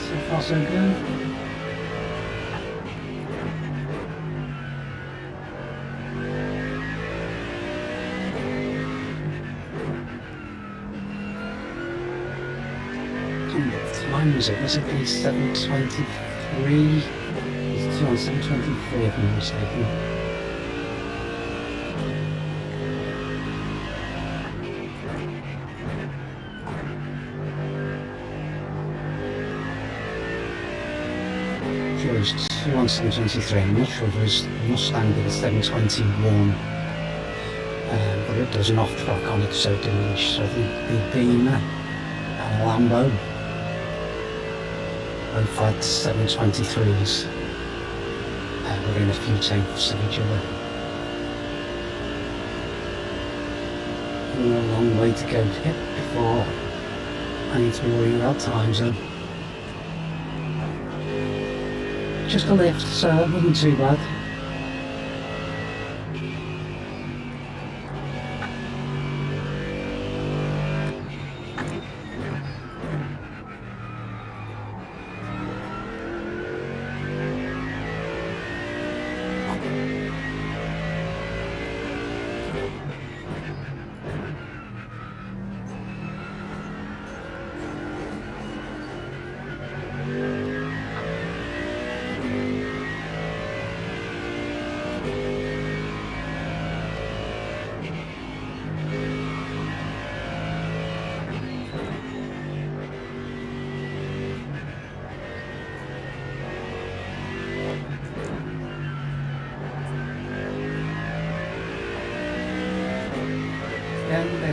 So far so good. What time was it? Was it the 7:23? It's on 7:23 if I'm not mistaken. It was 2 on 7:23. I'm not sure if it was Mustang did a 7:21, but it does an off track on it, so it didn't reach. So I think the Beamer and Lambo both had 7:23s within a few tenths of each other. A long way to go to get before I need to be worrying about time zone. Just a lift, so it wasn't too bad.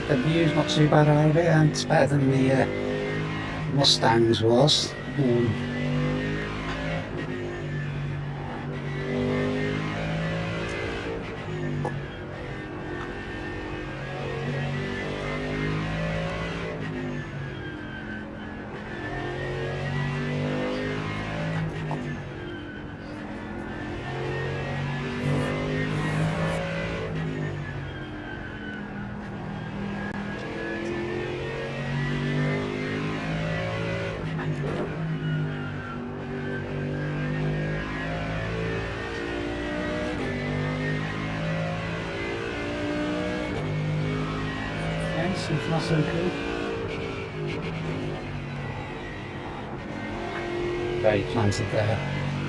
The view's not too bad out of it, and it's better than the Mustangs was. So far so good. Very planted there.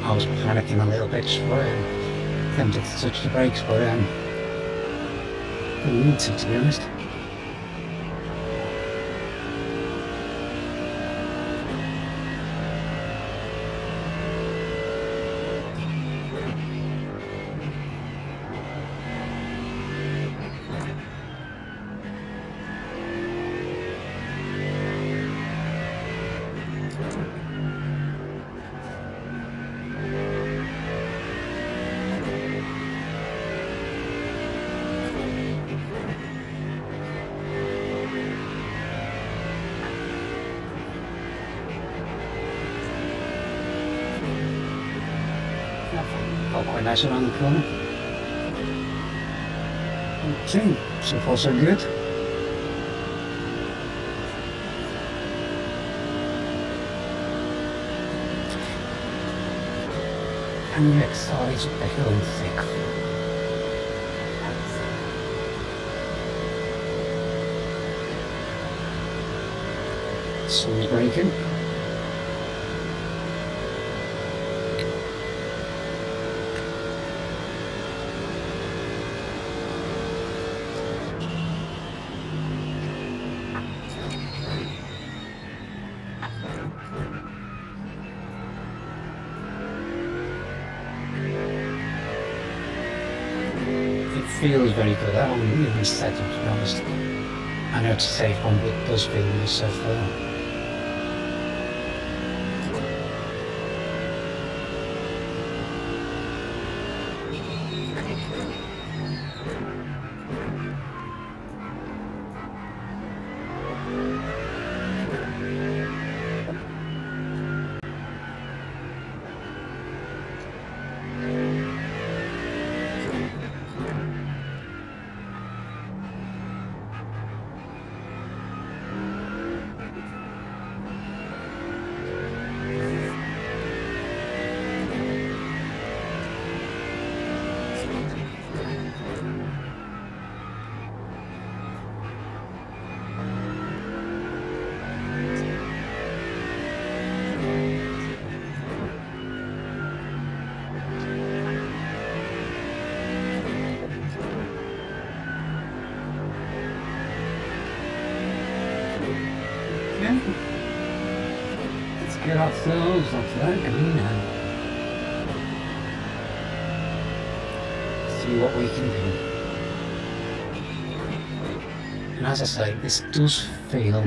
I was panicking a little bit for tempted to touch the brakes, but didn't need to be honest. Felt quite nice around the corner. Okay, so far so good. And the exercise up the hill and thick. Sun's breaking. Feels very good. I don't really set up, to be honest. I know it's a safe one, but it does feel nice so far. Let's get ourselves off that green and see what we can do. And as I say, this does feel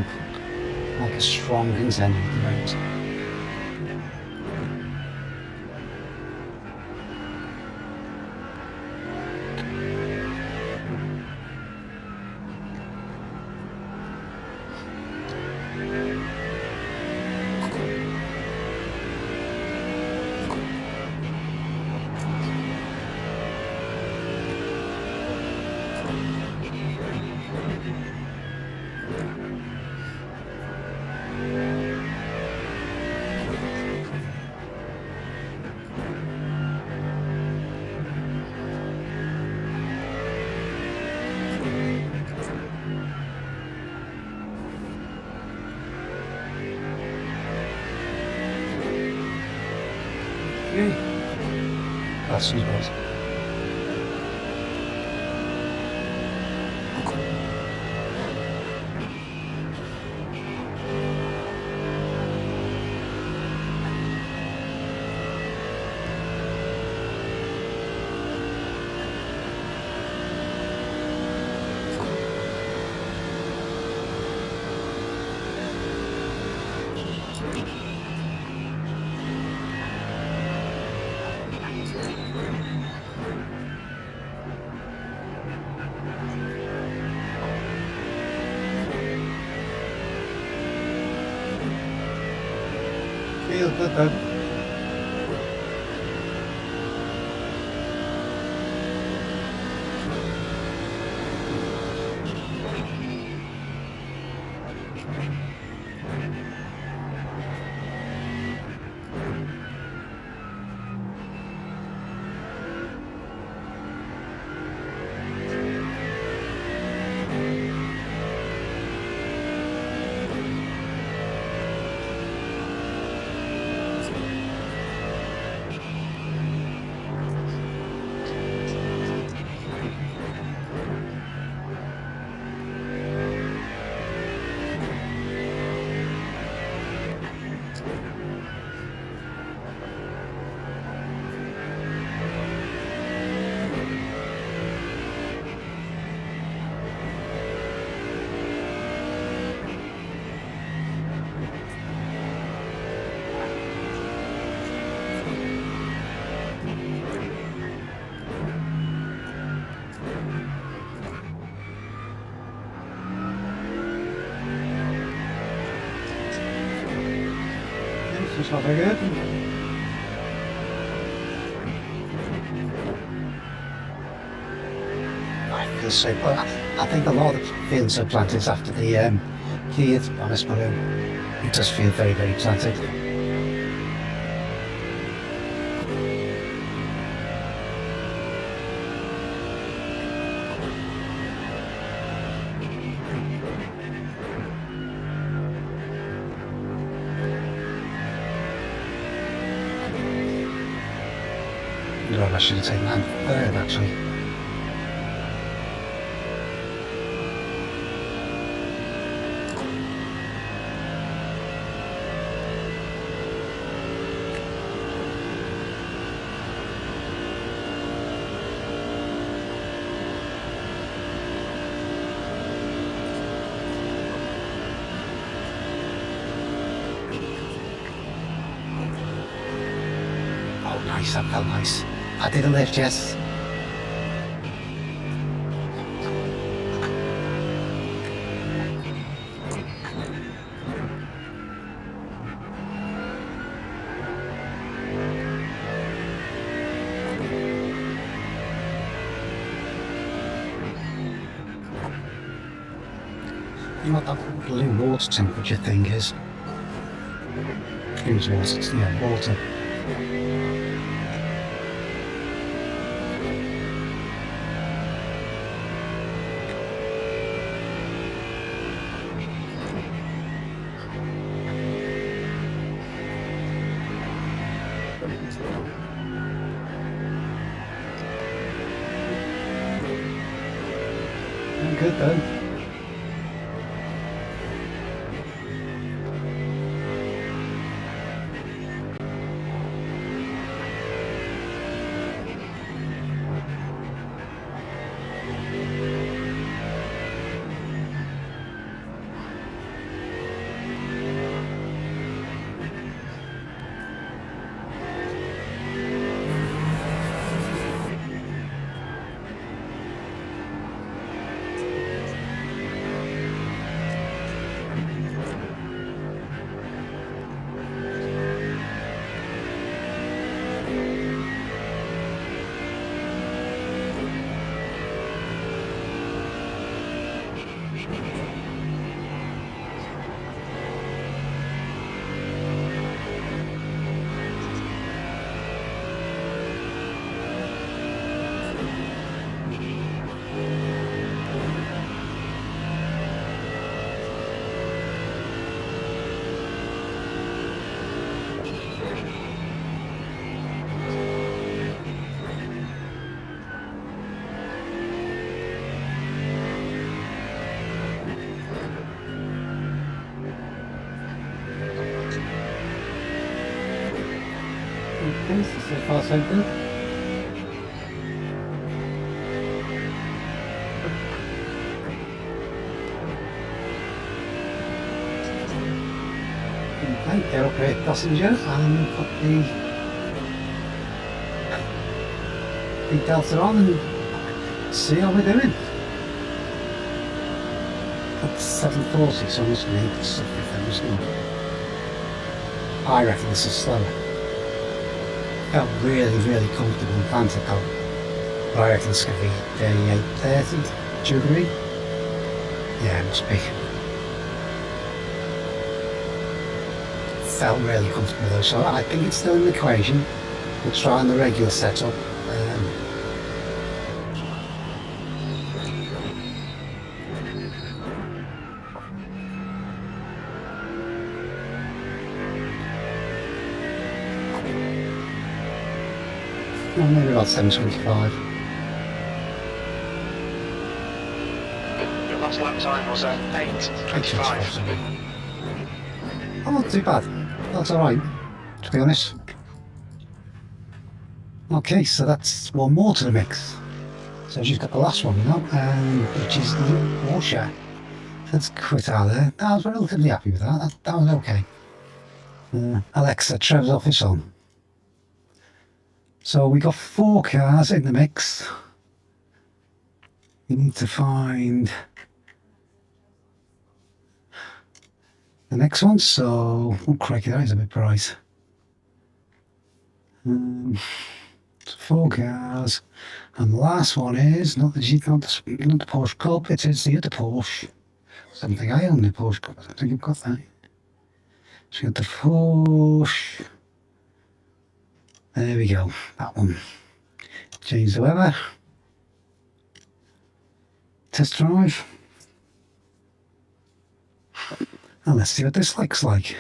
like a strong contender at the moment. Okay. That's some good. Feel good then. not very good. I feel so, I think a lot of the feeling so planted is after the Kia, to be honest, but it does feel very, very planted. I should have taken that third actually. Oh nice, that felt nice. I did a lift, yes. You know what that blue water temperature thing is? Fuse water, yeah, water. Good though. Okay, so far so good. Okay, get up here, passenger, and put the delta on and see how we're doing. That's 740, so I must need something there, mustn't I? I reckon this is slower. Felt really, really comfortable and planted out. But I reckon it's going to be 38.30, do you agree? Yeah, it must be. Felt really comfortable though, so I think it's still in the equation. We'll try on the regular setup. Well, maybe about 7:25. Your last lap time was 8:25. Oh, not too bad. That's alright, to be honest. Okay, so that's one more to the mix. So she's got the last one now, which is the washer. Let's quit out of there. I was relatively happy with that. That was okay. Alexa, Trev's office on. So we got 4 cars in the mix. We need to find the next one. So, oh crikey, that is a bit bright. 4 cars. And the last one is not the Porsche Cup, it is the other Porsche. I don't think I own the Porsche Cup, I don't think I've got that. So we got the Porsche. There we go, that one. Change the weather. Test drive. And let's see what this looks like.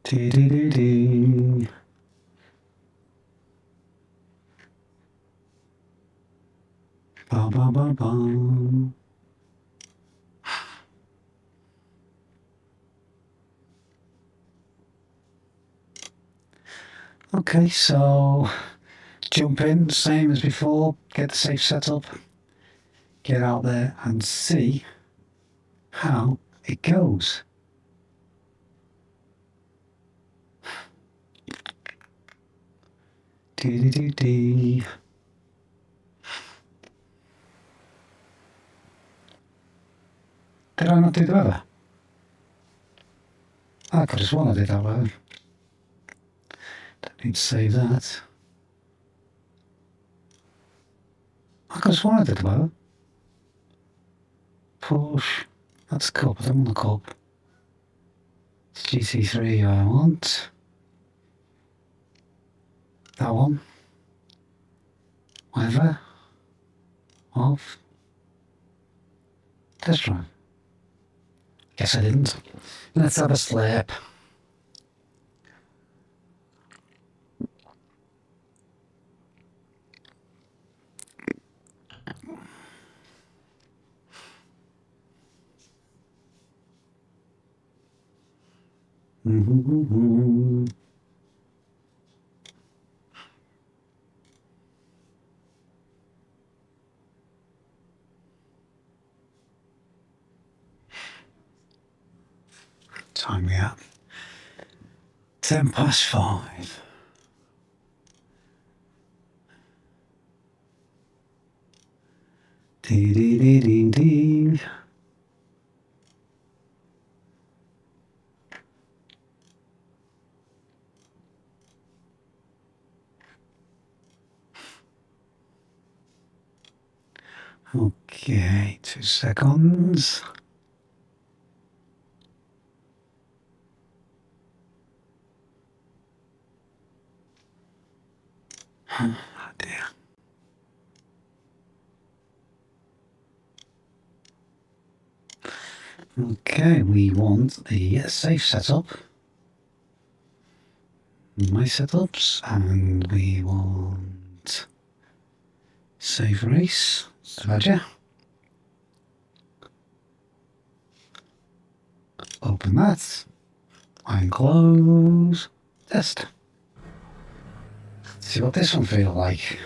Dee-dee-dee-dee. Ba ba ba ba. Okay, so jump in, same as before, get the safe setup, get out there and see how it goes. Dee-dee-dee-dee. Did I not do the weather? I could have sworn I did that weather. Don't need to save that. I could have sworn I did the weather. Porsche. That's the Cup, I don't want the Cup. It's GT3 I want. That one. Weather. Off. Test drive. Guess I didn't. Let's have a slap. Time we at 5:10. Dee dee dee dee dee. Okay, 2 seconds. Oh dear. Okay, we want the safe setup. My setups, and we want save race. Roger. Open that. And close. Test. Let's see what this one feels like.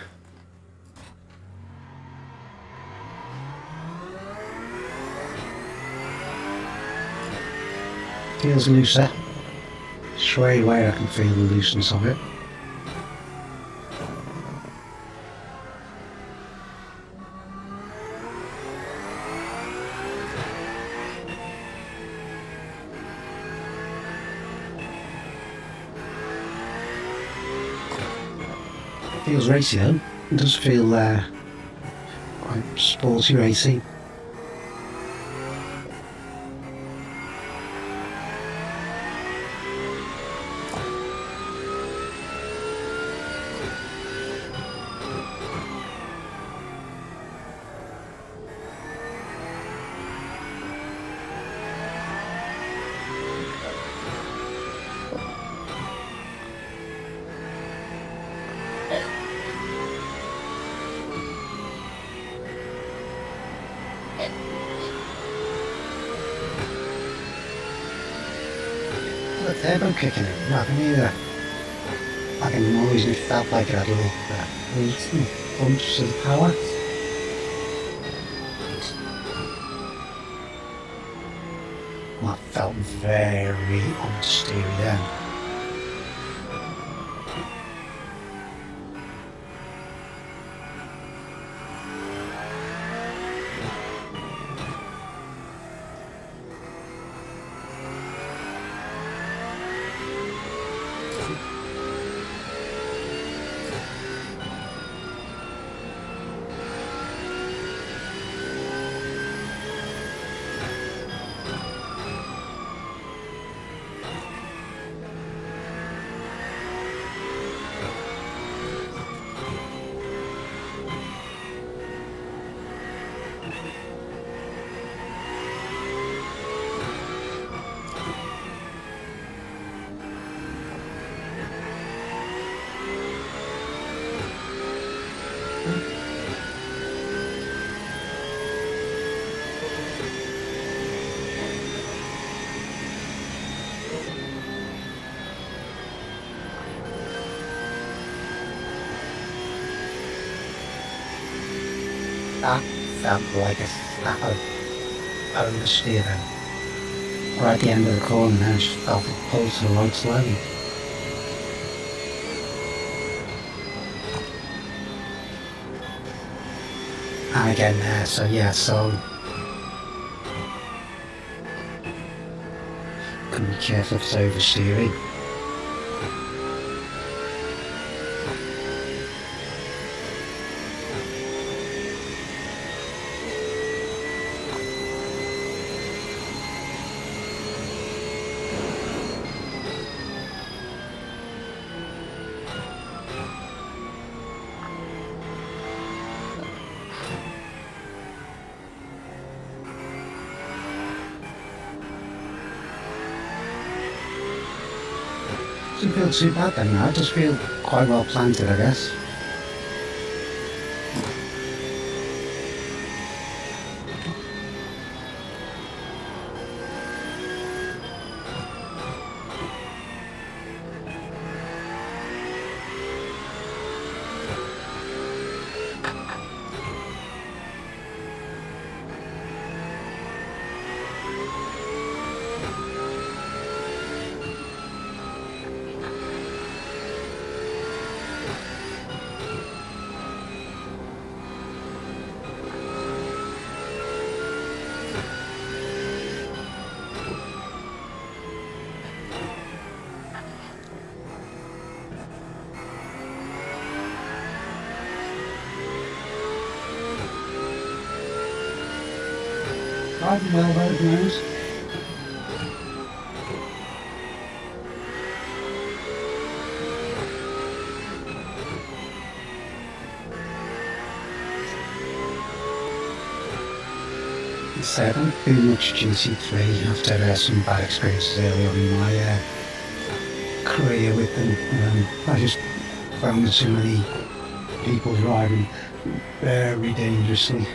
Feels looser. Straight away I can feel the looseness of it. Feels racy though. It does feel quite sporty racy. The turbo kicking it, nothing either. Like a noise, and it felt like it had little bumps of power. Well, that felt very understeery then. That felt like a slap of oversteer then. Right at the end of the corner now, I just felt it pull to the right slowly. And again there, so yeah, so can be careful if it's oversteering. Doesn't feel too bad then now, it does feel quite well planted I guess. Driving well both nose. So I don't do much GT3 after some bad experiences early on in my career with them. I just found that too many people driving very dangerously.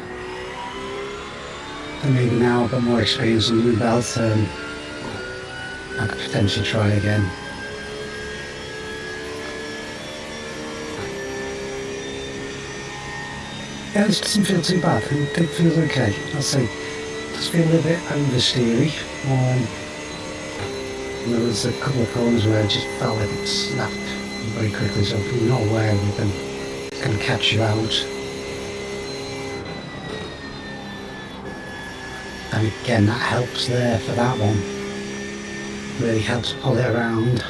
And maybe now I've got more experience under my belt, I could potentially try again. Yeah, this doesn't feel too bad, it feels okay, I'll say. It does feel a little bit oversteery. There was a couple of corners where I just felt like it snapped very quickly, so if you're not aware of it, then it's going to catch you out. And again, that helps there for that one. Really helps pull it around.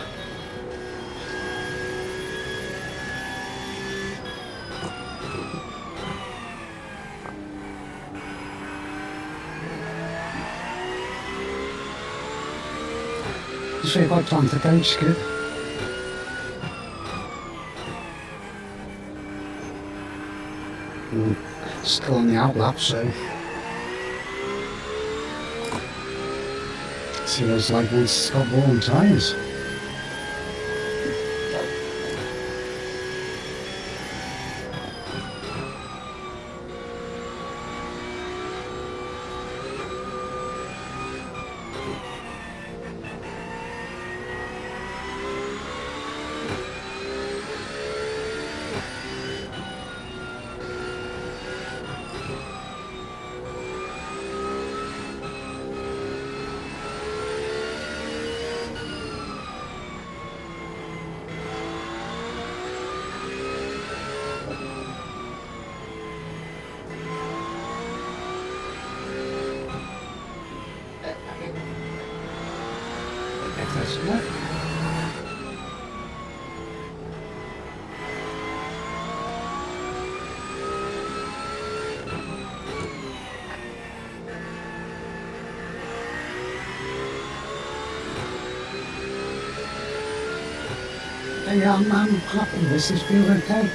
Just really quite planted though, which is good. Still on the outlap, so see what it's like once it's got warm tyres. Yeah, I'm happy with this, feels okay.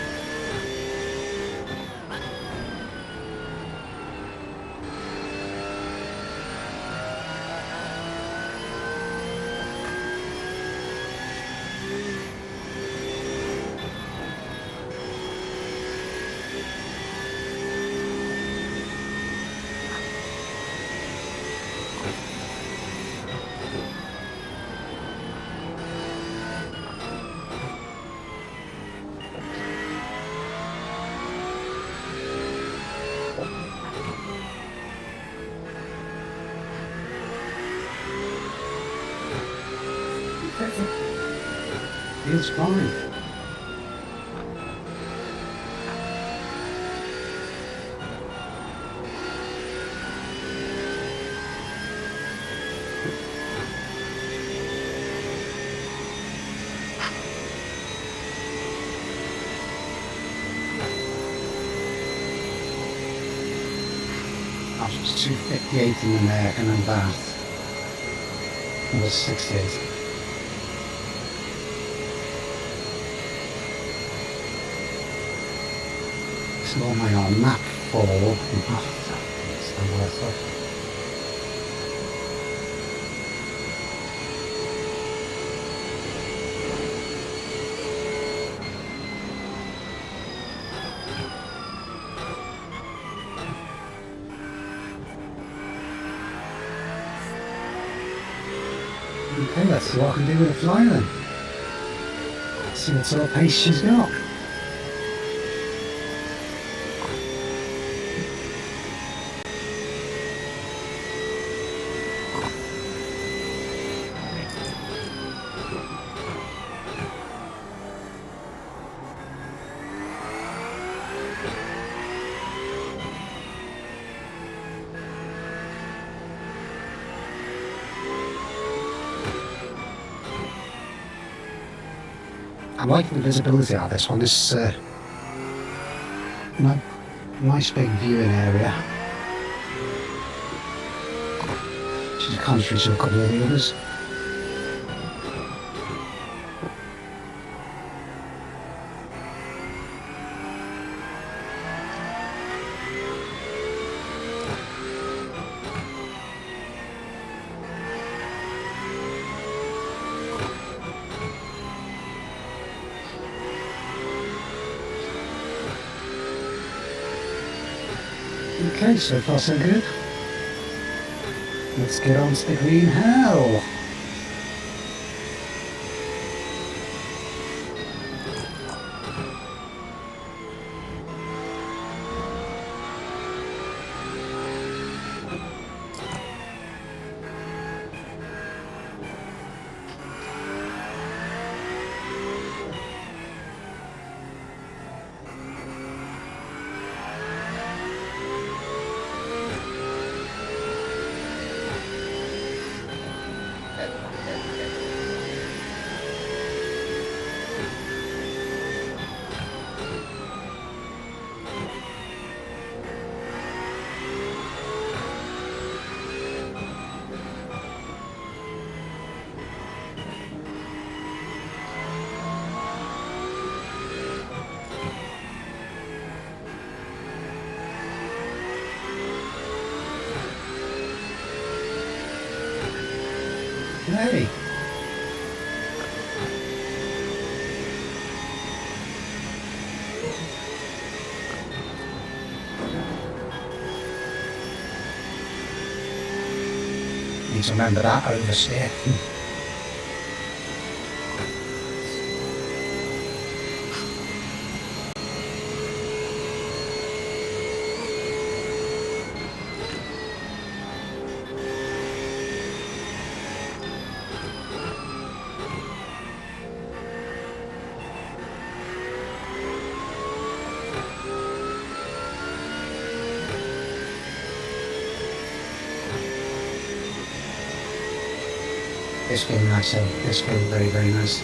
Feels fine. I was 258 in American and Bath. It was 68. So what am I on? Map 4. Oh, it's the worst of. Okay, let's see what I can do with a fly then. Let's see what sort of pace she's got. I like the visibility of this one. This nice big viewing area. Which is contrary to a couple of the others. Okay, so far so good. Let's get on to the green hell. Hey. Need to remember that oversteer. This feels nice, this feels very, very nice.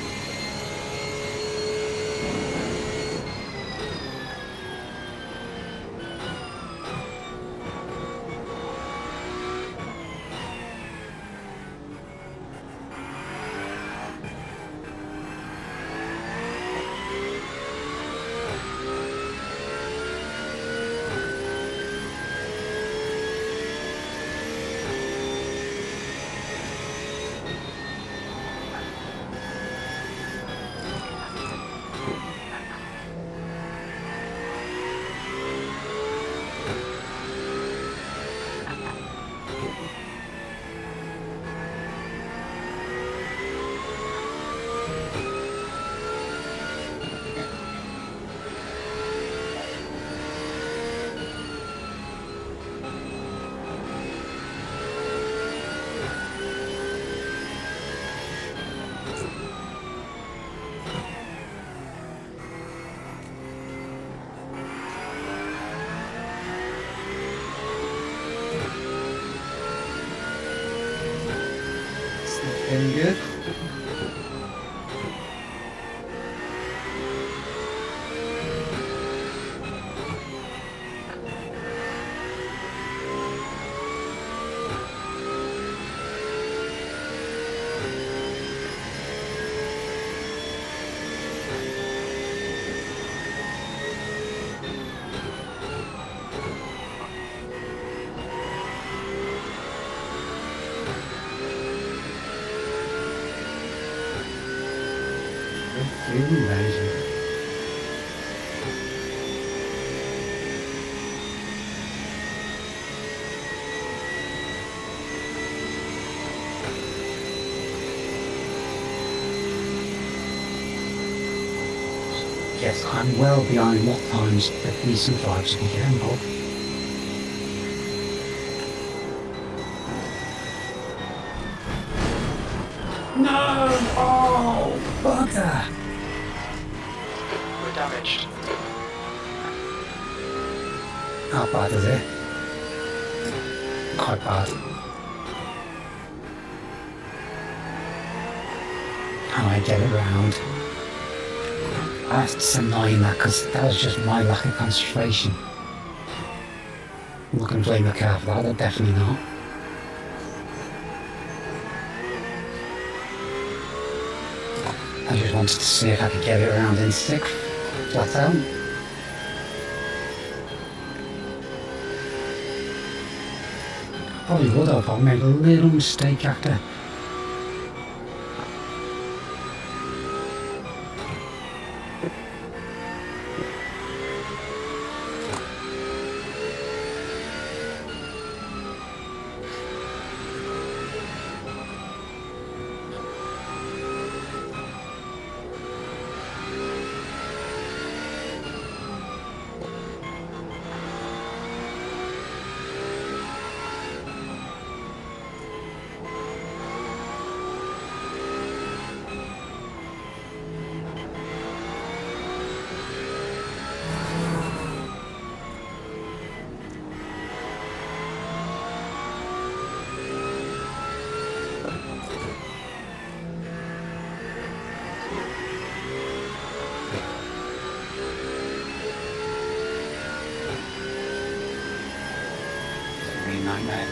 Very good. Amazing. Yes, I'm well behind what times the decent drivers can get involved. No! Oh, bugger! We're damaged. How bad is it? Quite bad. How I get it round. That's annoying that, because that was just my lack of concentration. I'm not going to blame the car for that, definitely not. I just wanted to see if I could get it around in sixth, flat out. Probably would have, I made a little mistake after. Nightmare.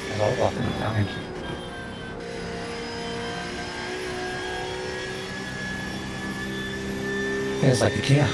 There's a lot of damage. Feels like a Kia.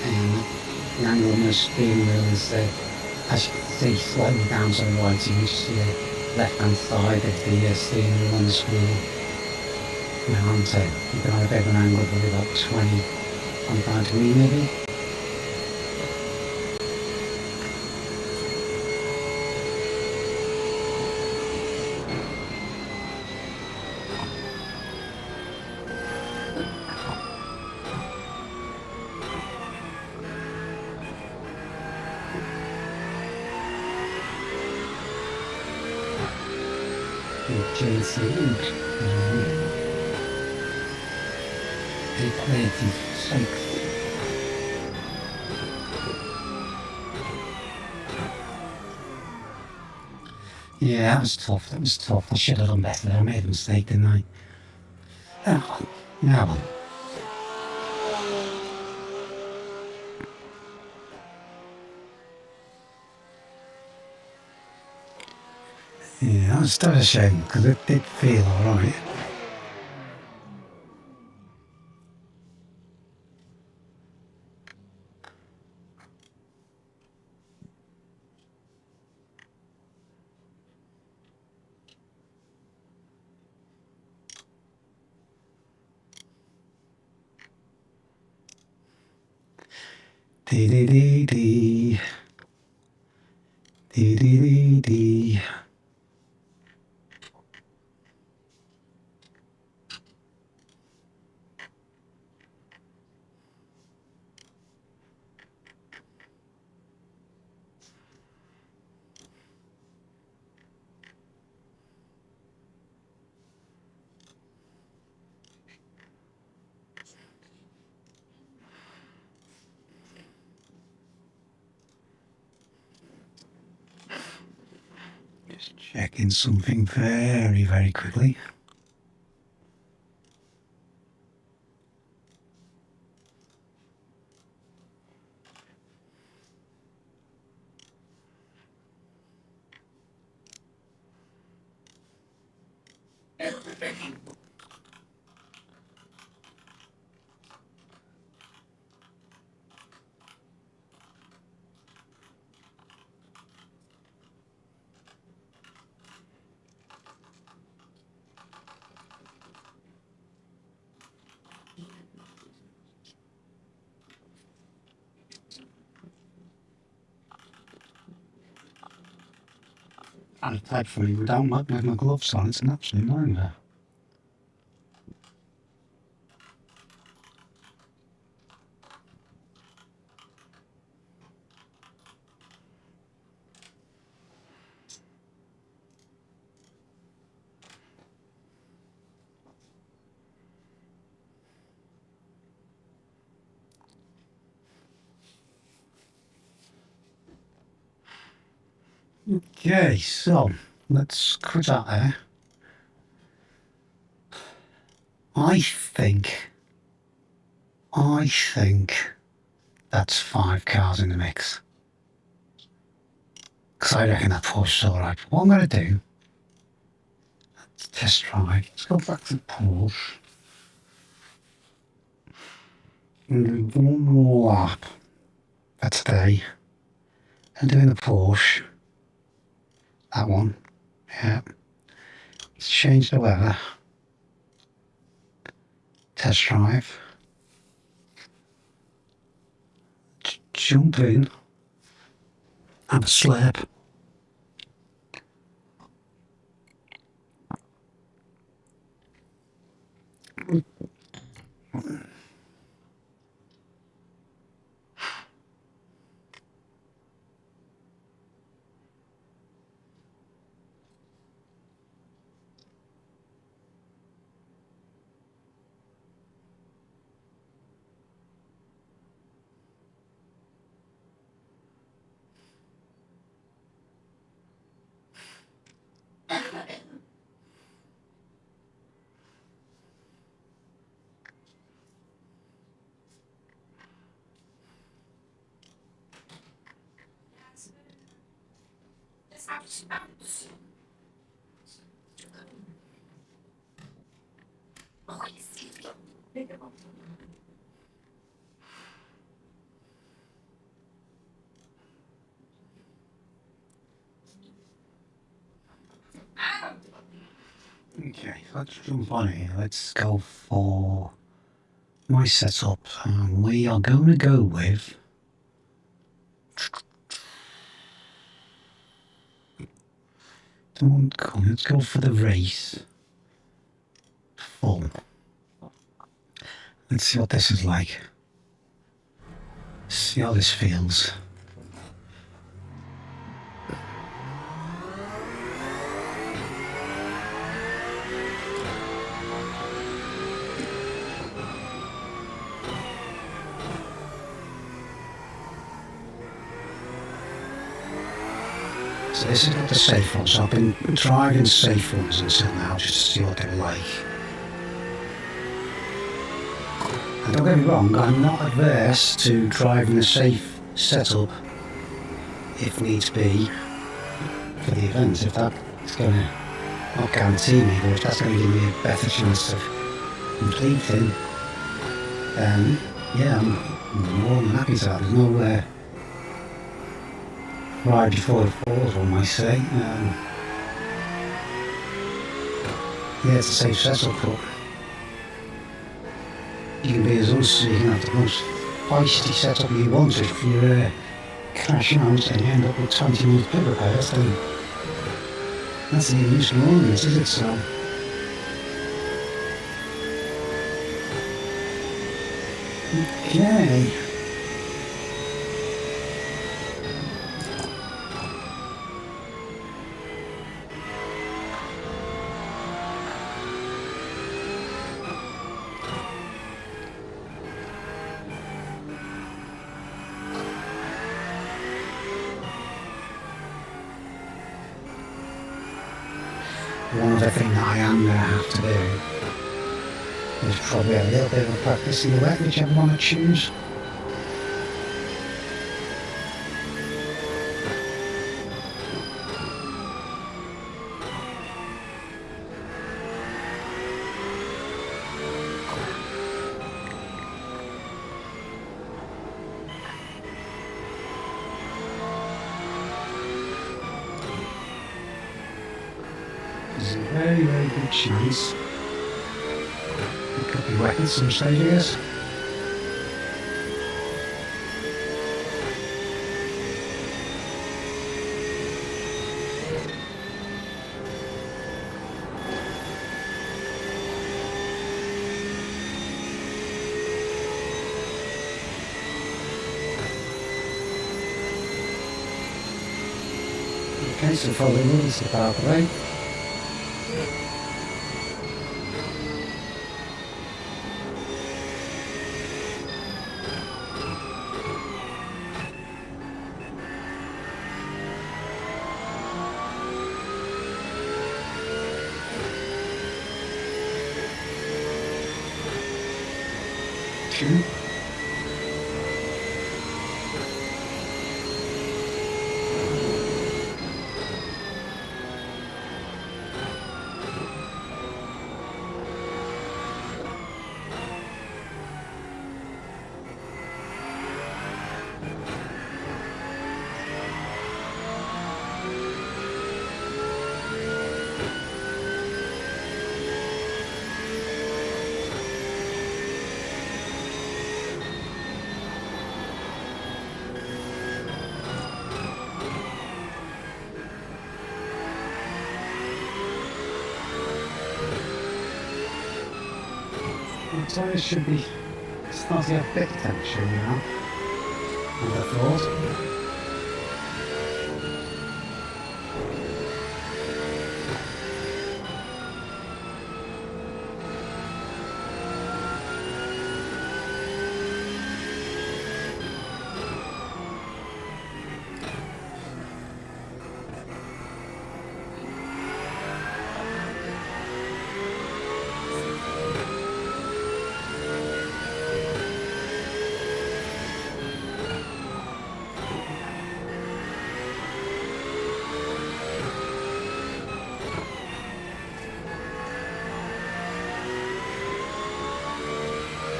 And the angle on the steering wheel is, as you can see, slightly down to the right. You can see the left hand side of the steering wheel on the screen. Now I'm saying you can have a bit of an angle of about 25 degrees maybe. JC 886. Yeah, that was tough. That was tough. I should have done better. I made a mistake, didn't I? Oh, yeah, well. It's a shame because it did feel alright. Dee dee dee dee. Dee dee dee dee. Just checking something very, very quickly. And thankfully without with my gloves on, it's an absolute nightmare. Okay, so let's quit that there. I think that's 5 cars in the mix. Because I reckon that Porsche's alright. What I'm going to do, let's test drive. Let's go back to the Porsche. And do one more lap for today. And doing the Porsche. That one. Yeah. Let's change the weather. Test drive. Jump in. Have a slip. Okay, let's jump on here. Let's go for my setup. We are going to go with let's go for the race full. Let's see what this is like. See how this feels. So this is not the safe one, so I've been driving safe ones until now just to see what they're like. And don't get me wrong, I'm not adverse to driving a safe setup if needs be for the event, if that's going to not guarantee me, but if that's going to give me a better chance of completing, yeah, I'm more than happy to that. There's no ride before it falls, one might say. Yeah, it's a safe setup, but you can be as you can have the most feisty setup you want if you're crashing out and you end up with 20 months pit repairs, then that's the use of ornament, is it? So okay. One other thing that I am going to have to do is probably a little bit of a practice in the wet, whichever one I choose. There's a very, very good chance it could be wet at some stage, I guess. Okay, so follow the rules about the way. Two. The tyres should be starting to have a bit of temperature now, I thought.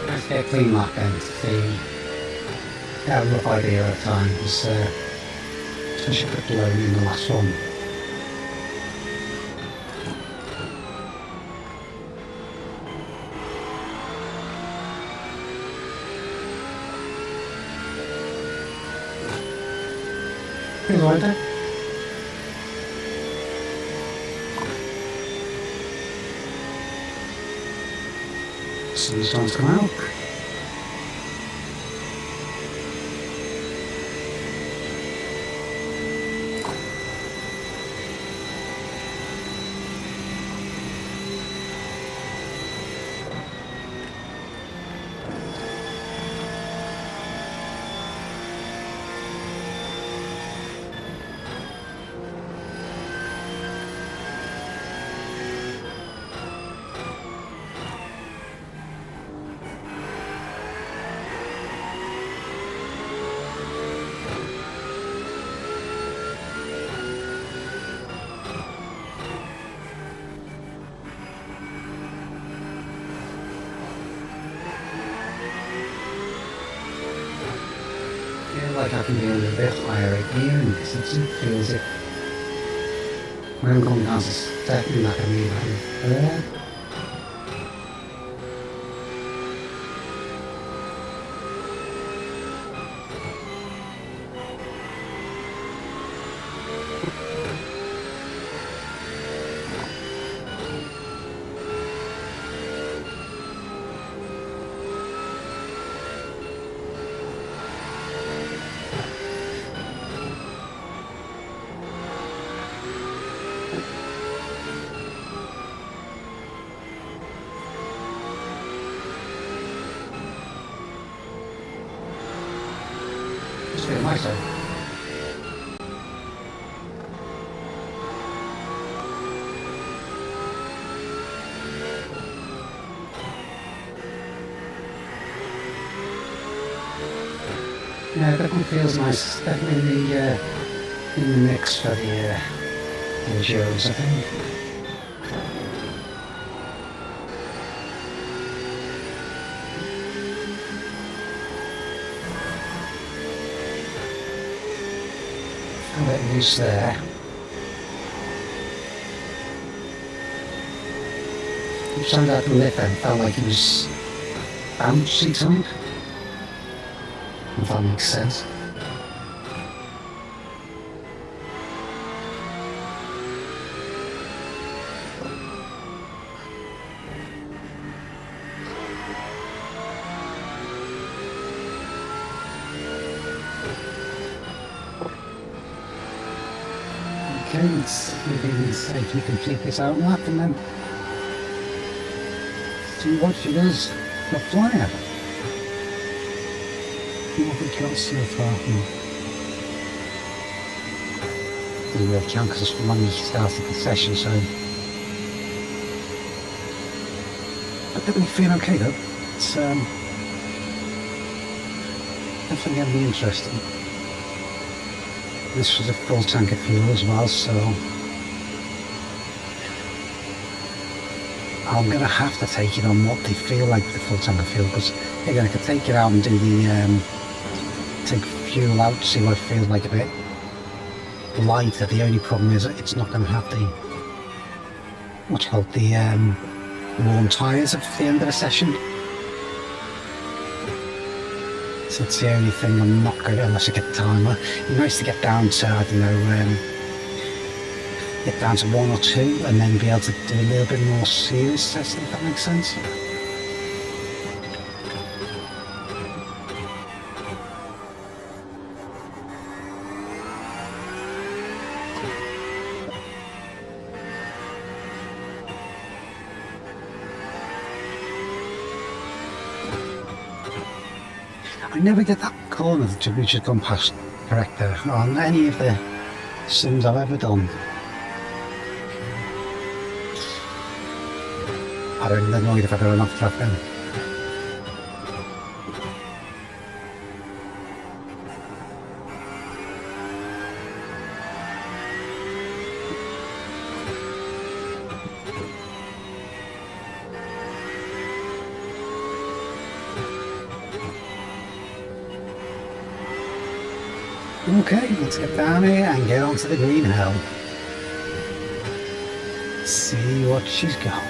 Let's get a clean lap then to see, get a rough idea of time, because especially for blowing in the last one. Good rider. Sun's starting to come out. like I can be a little bit higher again because it doesn't feel as if when I'm going down to second I can be having third. My side. Yeah, that one feels nice. Definitely in the mix for the Enduros, I think. A bit loose there. You found out the lip then felt like it was bouncy type. If that makes sense. Okay, let's safely complete this out lap and then see what she does for flyer. What we got so far. Didn't really count because it's when we started the session, so I definitely feel okay though. It's definitely going to be interesting. This was a full tank of fuel as well, so I'm going to have to take it on what they feel like with the full tank of fuel, because again I could take it out and do the take fuel out, see what it feels like a bit lighter. The only problem is it's not going to have the what's called the worn tyres at the end of the session. So that's the only thing I'm not going to, unless I get the timer. It'd be nice to get down to, I don't know, get down to 1 or 2 and then be able to do a little bit more serious testing, if that makes sense. I never get that corner which has gone past corrector on any of the sims I've ever done. I don't know if I got enough track then. Okay, let's get down here and get onto the green hill. See what she's got.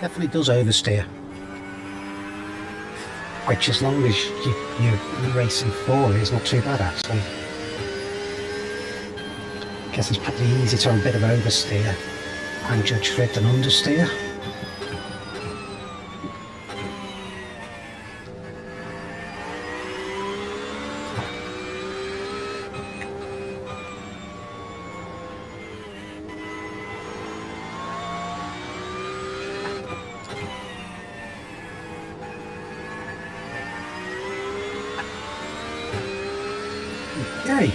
Definitely does oversteer. Which, as long as you're racing forward, is not too bad actually. I guess it's pretty easy to have a bit of oversteer and judge for it than understeer. Okay.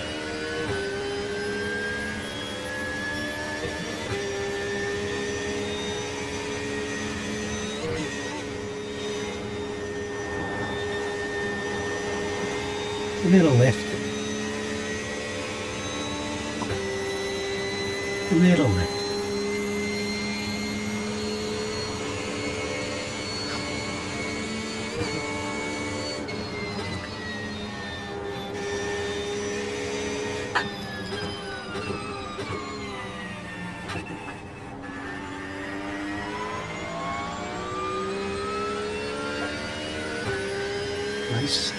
A little lift. A little lift. Nice.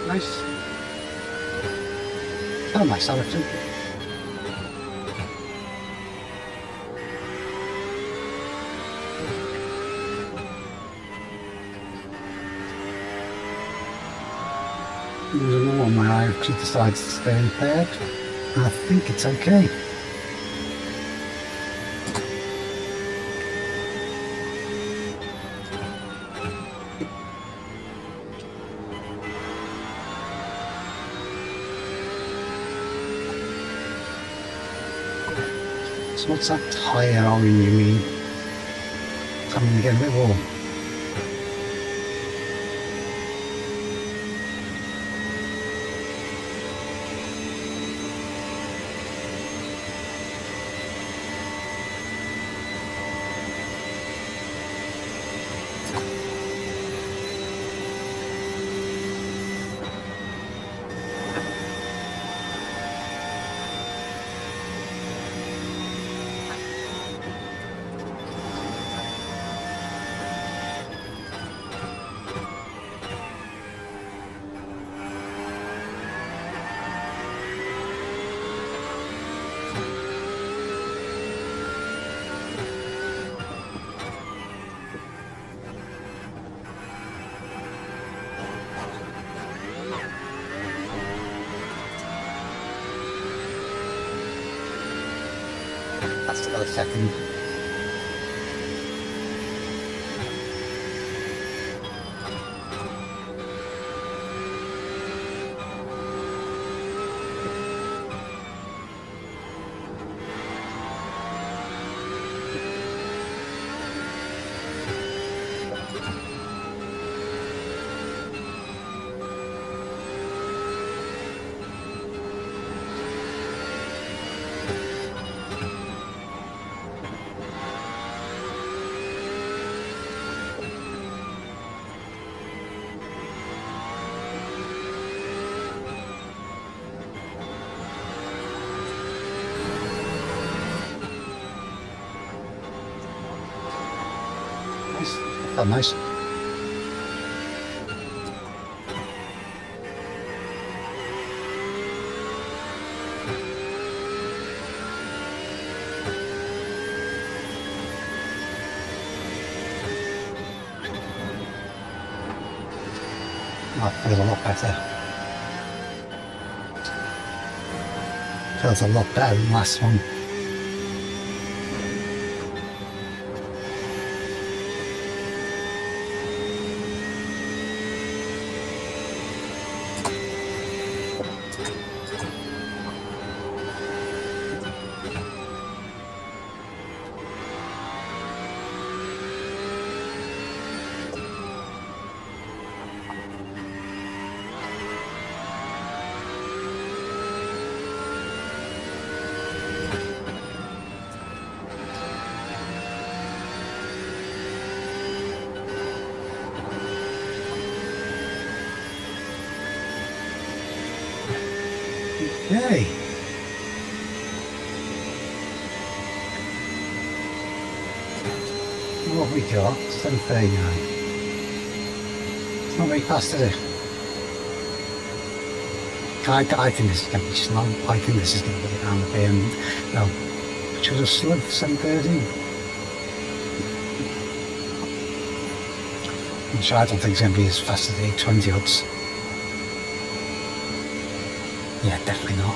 Nice. Oh, nice, Allerton. There's another one where I actually decides to stay in third. I think it's okay. So what's that tyre on you mean? It's having to get a bit warm. That's another second. Nice. Oh, nice. That feels a lot better. Feels a lot better than the last one. Okay. What have we got? 739. It's not very fast, is it? I think this is going to be slow. I think this is going to be around the which was a slow 730. Which I don't think it's going to be as fast as the 820 odds. Yeah, definitely not.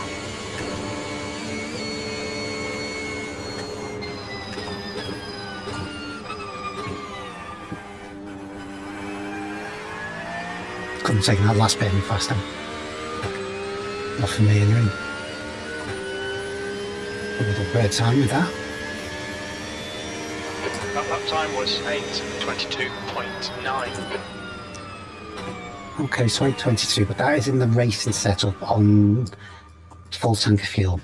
Couldn't take that last bit any faster. Not for me anyway. A little bit of time with that. That lap time was 8:22.9. Okay, so 8:22, but that is in the racing setup on full tank of fuel.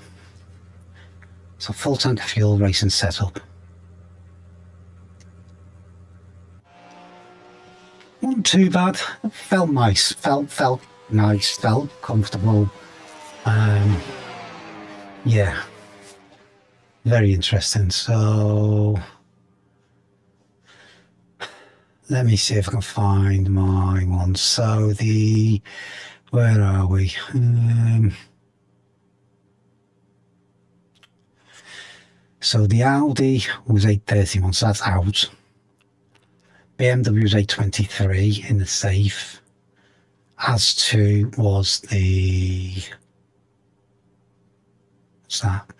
So full tank of fuel racing setup. Wasn't too bad. Felt nice. Felt nice. Felt comfortable. Yeah. Very interesting. So let me see if I can find my one. So where are we? So the Audi was 831, so that's out. BMW was 823 in the safe. As to was what's that?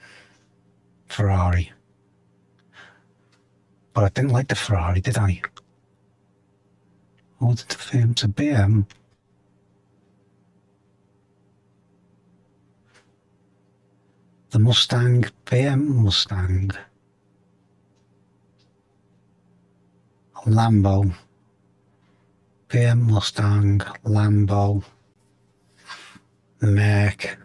Ferrari. But I didn't like the Ferrari, did I? I wanted to film to BM. The Mustang, BM Mustang. Lambo. BM Mustang, Lambo. Merc.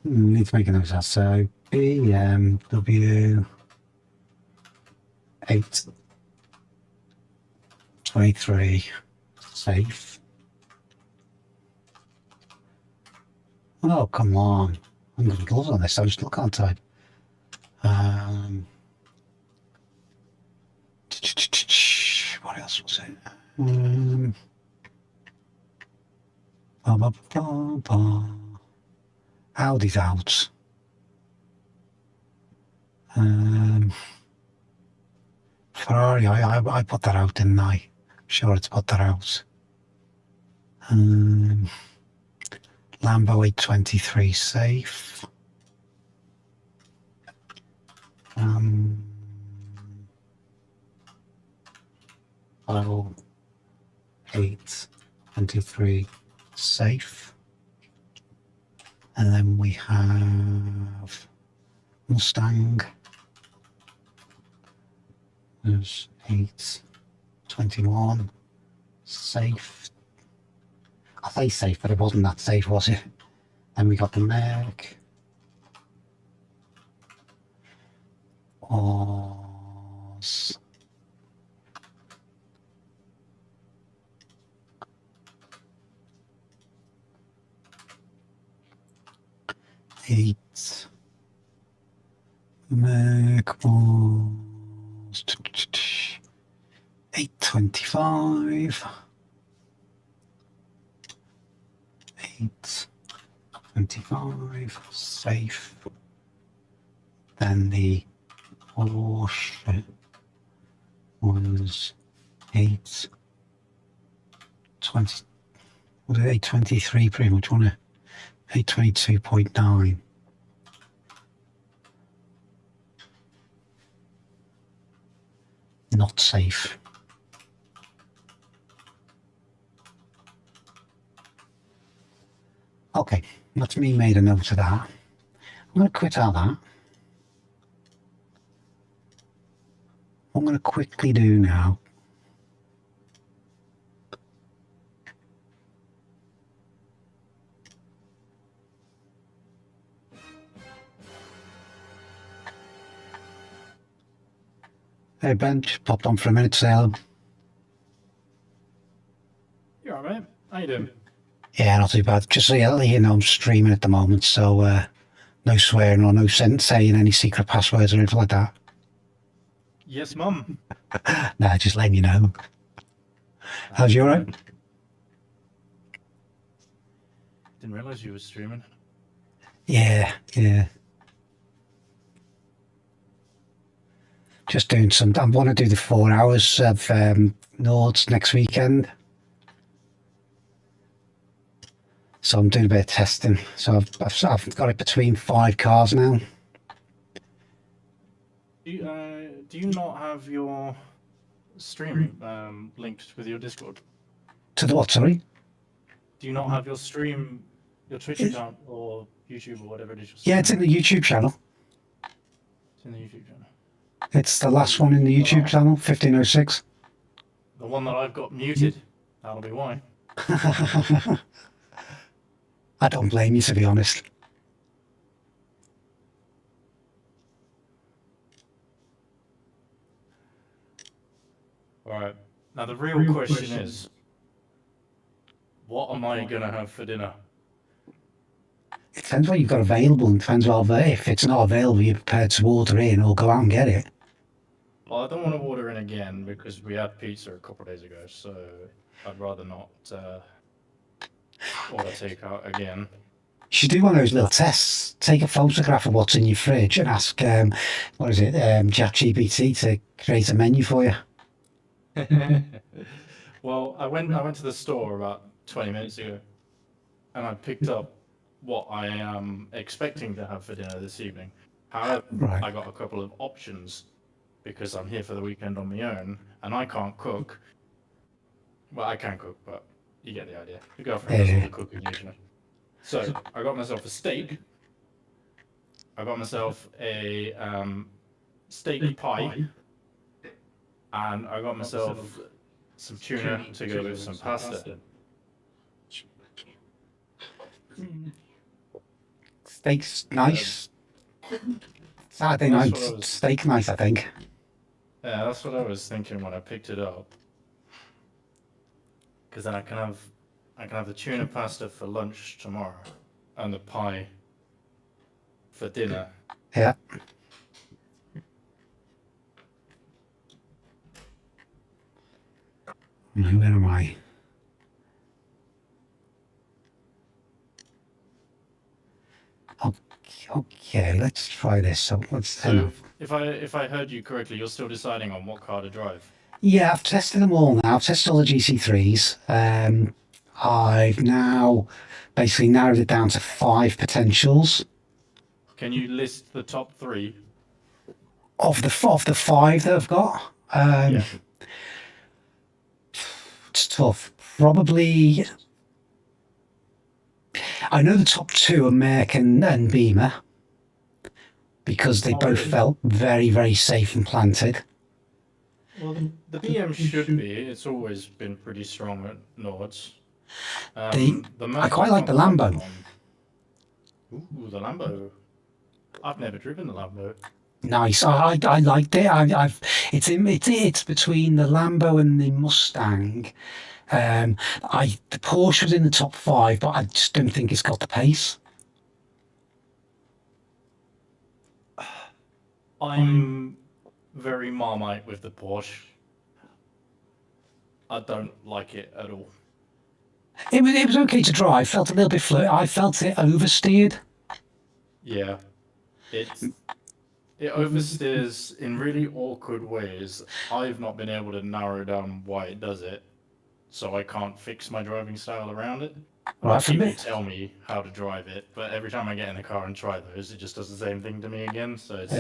Need to make a note of that. So BMW 823 safe. Oh, come on. I'm going to gloves on this, I still can't type. What else was it? Audi's out. Ferrari, I put that out, didn't I? I'm sure it's put that out. Lambo 823 safe. Lambo 823 safe. And then we have Mustang. There's 821 safe. I say safe, but it wasn't that safe, was it? Then we got the Merc. Was 8. Merc was 825. 825 safe. Then the Porsche was 820. Was it 823 pretty much, wasn't it? 822.9. Not safe. Okay, that's me made a note of that. I'm going to quit out that. What I'm going to quickly do now . Hey Ben, just popped on for a minute to say hello. You alright, mate? How you doing? Yeah, not too bad. Just so you know, I'm streaming at the moment, so no swearing or no saying any secret passwords or anything like that. Yes, mum. Nah, just letting you know. How's you alright? Didn't realise you were streaming. Yeah. Just doing some. I want to do the 4 hours of Nords next weekend. So I'm doing a bit of testing. So I've got it between 5 cars now. Do you not have your stream linked with your Discord? To the what, sorry? Do you not have your stream, your Twitch account or YouTube or whatever it is? Yeah, it's in the YouTube channel. It's in the YouTube channel. It's the last one in the YouTube channel, 1506. The one that I've got muted. That'll be why. I don't blame you, to be honest. Alright. Now the real question is, what am I going to have for dinner? It depends what you've got available and depends what if it's not available, you're prepared to order in or go out and get it. Well, I don't want to order in again because we had pizza a couple of days ago, so I'd rather not order takeout again. You should do one of those little tests. Take a photograph of what's in your fridge and ask, ChatGPT to create a menu for you. Well, I went to the store about 20 minutes ago, and I picked up what I am expecting to have for dinner this evening. However, Right. I got a couple of options because I'm here for the weekend on my own, and I can't cook. Well, I can cook, but you get the idea. The girlfriend does all the cooking usually. So I got myself a steak. I got myself a steak pie. And I got myself some tuna to go with some pasta. Steak's nice. Saturday night steak nice, I think. Yeah, that's what I was thinking when I picked it up. Because then I can have the tuna pasta for lunch tomorrow, and the pie for dinner. Yeah. Where am I? Okay, let's try this. So if I heard you correctly, you're still deciding on what car to drive. Yeah, I've tested them all now. I've tested all the GC3s. I've now basically narrowed it down to 5 potentials. Can you list the top 3? Of the 5 that I've got? Yeah. It's tough. Probably... I know the top 2 are Merc and Beamer. Because they both felt very, very safe and planted. Well, the BM should be. It's always been pretty strong at Nords. I quite like the Lambo. Ooh, the Lambo. I've never driven the Lambo. Nice. I liked it. It's between the Lambo and the Mustang. The Porsche was in the top 5, but I just don't think it's got the pace. I'm very Marmite with the Porsche. I don't like it at all. It was okay to drive. Felt a little bit floaty. I felt it oversteered. Yeah, it oversteers in really awkward ways. I've not been able to narrow down why it does it, so I can't fix my driving style around it. Right, for People me. tell me how to drive it, but every time I get in the car and try those, it just does the same thing to me again. So it's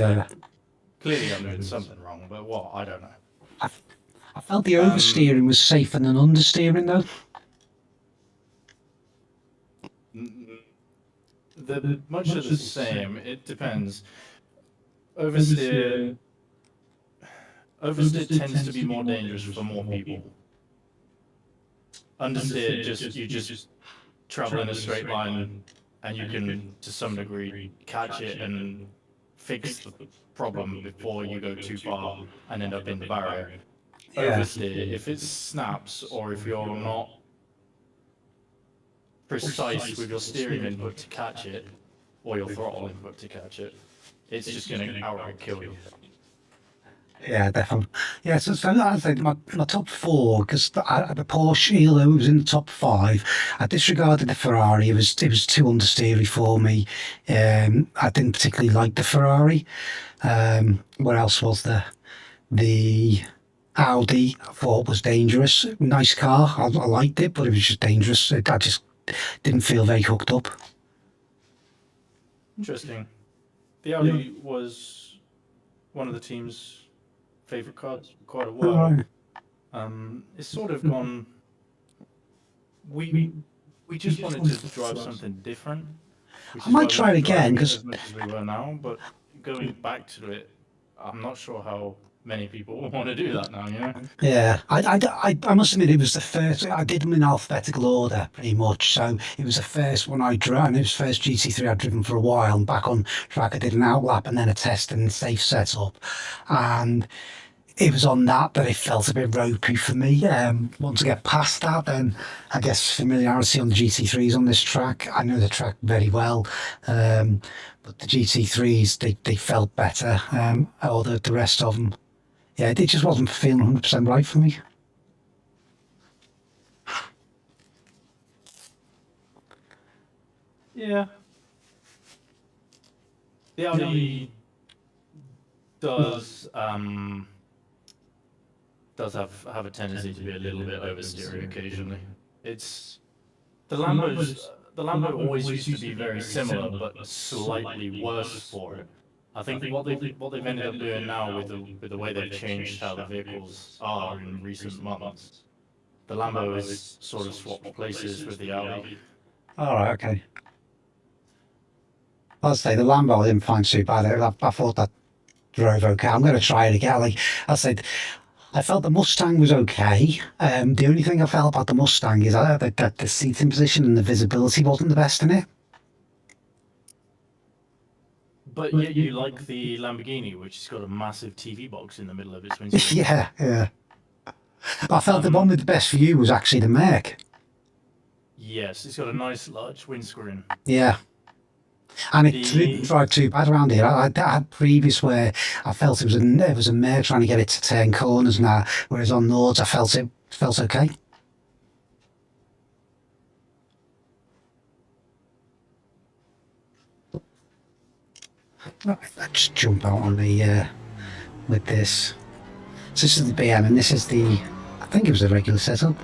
clearly I'm doing something wrong, but what? I don't know. I felt the oversteering was safer than understeering, though. The much of the same. It depends. Oversteer tends to be more dangerous for more people. Understeer you just travel in a straight line, and you can to some degree catch it and fix the problem before you go too far and end up in the barrier. Yeah. Oversteer, if it snaps or if you're not precise with your steering input to catch it, or your throttle input to catch it, it's just going to outright kill you. Yeah, definitely. Yeah, so I think my top four, because the Porsche, although it was in the top five, I disregarded the Ferrari. It was too understeery for me. I didn't particularly like the Ferrari. What else was there? The Audi I thought was dangerous. Nice car. I liked it, but it was just dangerous. I just didn't feel very hooked up. Interesting. The Audi was one of the team's favourite cars for quite a while. It's sort of gone. We just wanted to drive something different. I might try it again because as much as we were now, but going back to it, I'm not sure how many people want to do that now. You know? yeah, I must admit it was the first. I did them in alphabetical order pretty much. So it was the first one I drove, and it was the first GT3 I'd driven for a while. And back on track, I did an outlap and then a test and safe setup, and it was on that it felt a bit ropey for me. Once I get past that, then I guess familiarity on the GT3s on this track. I know the track very well, but the GT3s they felt better. Or the rest of them, yeah, it just wasn't feeling 100% right for me. Yeah. The Audi does have a tendency to be a little bit oversteery occasionally. It's the Lambo always used to be very similar, but slightly worse for it. I think what they've ended up doing now with the way they've changed how the vehicles are in recent months, the Lambo has sort of swapped places with the Audi. All right, okay. I'll say the Lambo I didn't find too bad. I thought that drove okay. I'm going to try it again. Like I said, I felt the Mustang was okay. The only thing I felt about the Mustang is that the seating position and the visibility wasn't the best in it. But yet you like the Lamborghini, which has got a massive TV box in the middle of its windscreen. Yeah. But I felt the one with the best view was actually the Merc. Yes, it's got a nice large windscreen. Yeah. And it didn't drive too bad around here. I had previous where I felt it was a mare trying to get it to turn corners now, whereas on Nords I felt it felt okay. Right, let's jump out on the with this. So this is the BM, and this is the, I think it was the regular setup.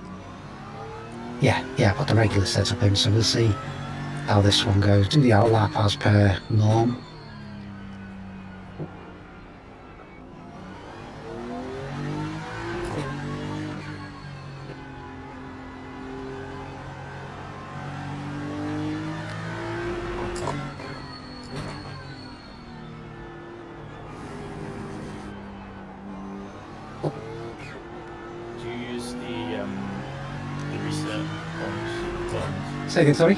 Yeah, I put the regular setup in, so we'll see how this one goes. Do the outlap as per norm. Do you use the reset buttons? Say again, sorry?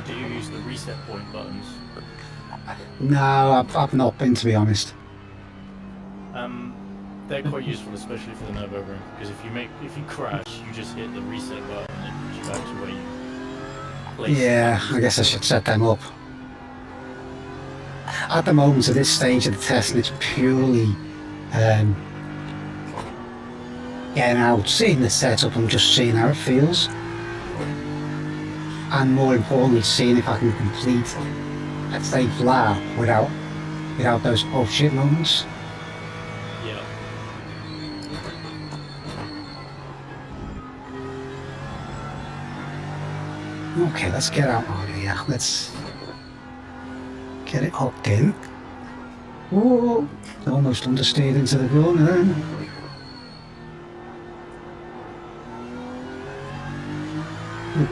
Do you use the reset point buttons? No, I've not been, to be honest. They're quite useful, especially for the Nürburgring, because if you crash, you just hit the reset button and it puts you back to where you placed. Yeah, I guess I should set them up. At the moment, at this stage of the testing, it's purely getting out, seeing the setup and just seeing how it feels. And more importantly, seeing if I can complete a safe lap without those oh shit moments. Yeah. Okay, let's get out of here. Let's get it hooked in. Whoa, almost understeered into the corner then.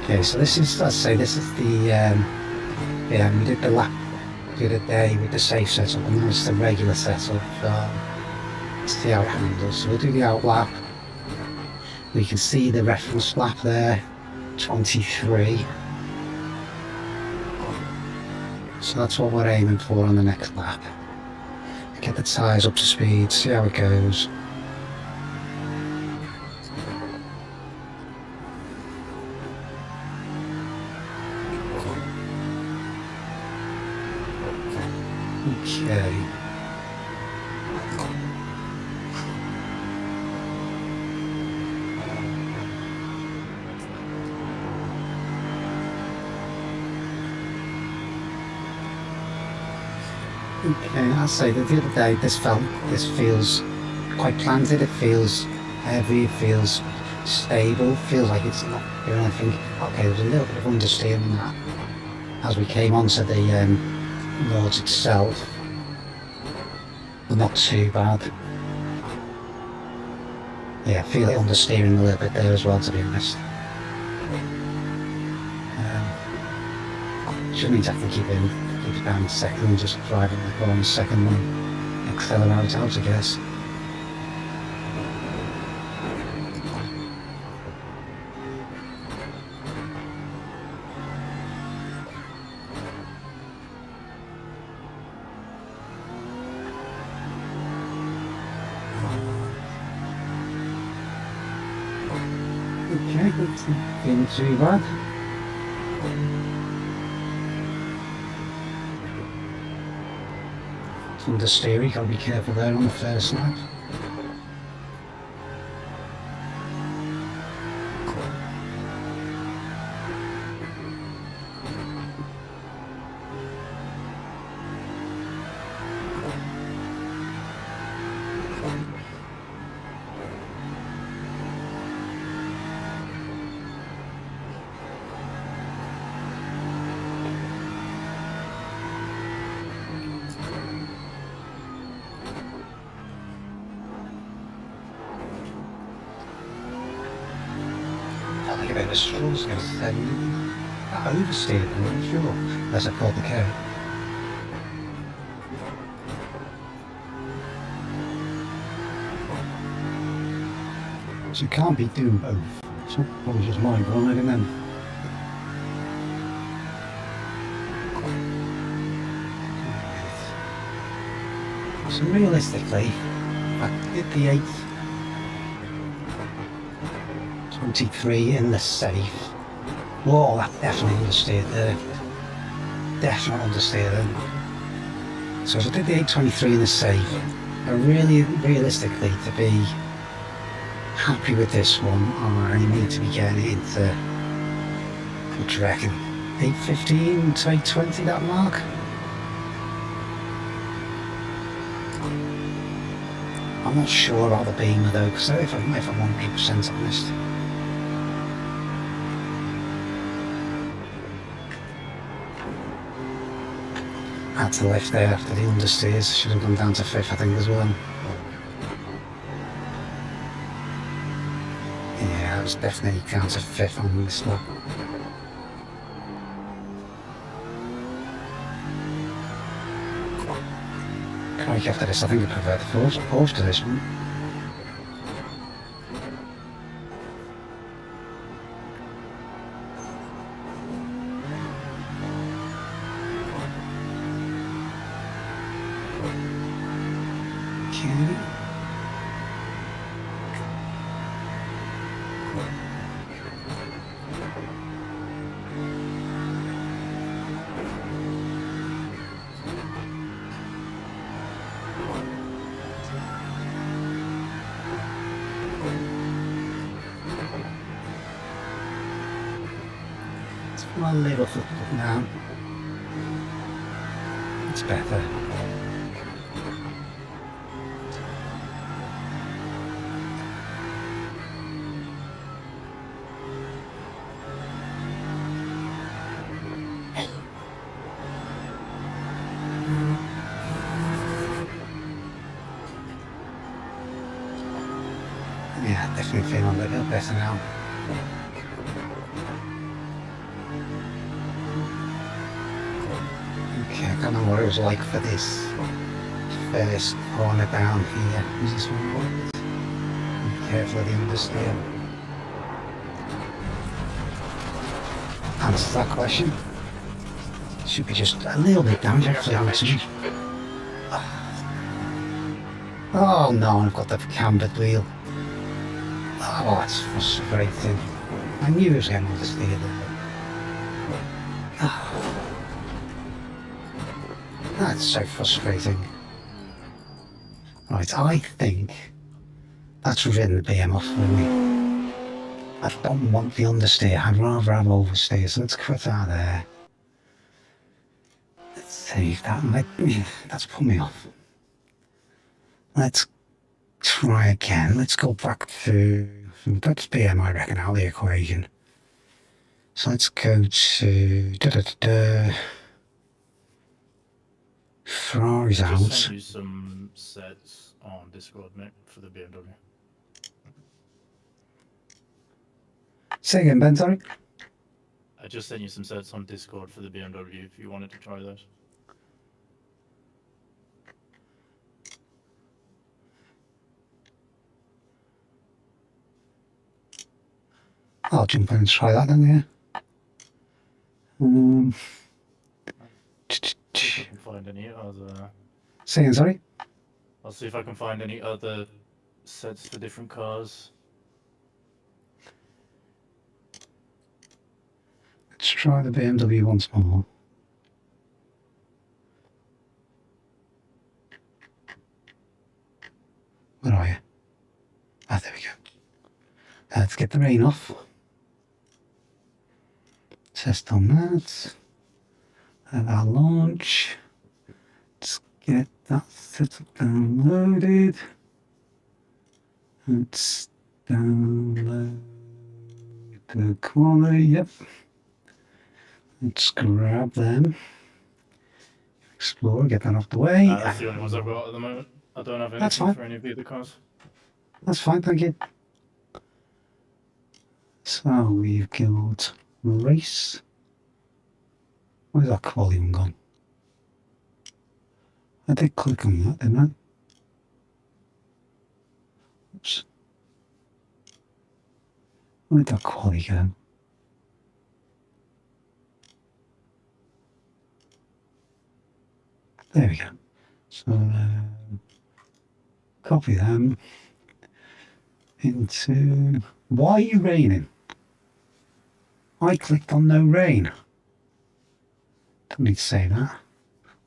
Okay, so this is, let's say this is the, yeah, we did the lap the other day with the safe setup, and now it's the regular setup. Let's see how it handles. So we'll do the out lap. We can see the reference lap there, 23. So that's what we're aiming for on the next lap. Get the tyres up to speed, see how it goes. Okay. Okay, I'll say that the other day this feels quite planted, it feels heavy, it feels stable, it feels like it's not doing anything. Okay, there's a little bit of understeer in that as we came onto the Nords itself, but not too bad. Yeah, I feel it understeering a little bit there as well, to be honest. Which means I can keep it down second, just driving the car on second and accelerate out, I guess. Okay, that's not feeling too bad. Understeering, gotta be careful there on the first lap. I think about the straws going to say that oversteered, I'm not sure, unless I caught the carrot. So you can't be doing both. It's not probably just mind running then. So realistically, I did the 8th. 23 in the safe. Whoa, that definitely understeered there. Definitely understeered there. So if I did the 823 in the safe, I really, realistically, to be happy with this one, I need to be getting it into, what do you reckon, 815 to 820, that mark? I'm not sure about the Beamer though, because if I'm 100% honest. Had to left there after the understeers, should have gone down to 5th I think as well. Yeah, I was definitely down to 5th on this lap. Like after this, I think I prefer the Porsche to this one. Okay. A little foot now. It's better. Yeah, definitely feeling a little better now. Okay, I don't know what it was like for this first corner down here. Is this one right? Be careful of the understeer. Answers that question. Should be just a little bit down, actually, Oh no, I've got the cambered wheel. Oh, that's frustrating. I knew it was getting all the steer there. Oh, that's so frustrating. Right, I think that's ridden the BM off for me. I don't want the understeer, I'd rather have oversteer, so let's quit out there. Let's see, that's put me off. Let's try again. Let's go back to, that's BM I reckon, out of the equation. So let's go to Ferrari's I just out. sent you some sets on Discord, Mick, for the BMW. Say again, Ben, sorry? I just sent you some sets on Discord for the BMW if you wanted to try those. I'll jump in and try that then, yeah. See if I can find any other. Say again, sorry? I'll see if I can find any other sets for different cars. Let's try the BMW once more. Where are you? Ah, there we go. Let's get the rain off. Test on that. And our launch. Let's get that setup downloaded. Let's download the quality, yep. Let's grab them. Explore, get that off the way. That's the only ones I've got at the moment. I don't have That's anything fine. for any of the other cars. That's fine, thank you. So we've got race. Where's that volume gone? I did click on that, didn't I? Oops. Where'd that quality go? There we go. So copy them into. Why are you raining? I clicked on no rain. Don't need to say that.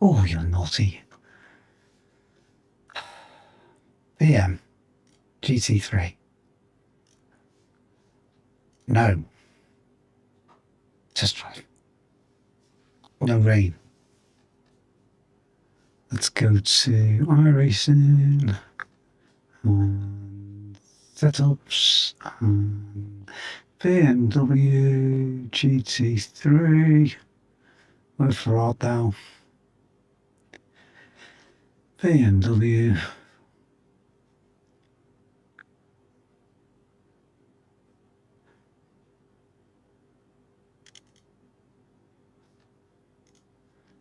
Oh, you're naughty. BM GT3. No. Just drive. No rain. Let's go to iRacing and setups and BMW GT3. Where's Ferrari now? BMW.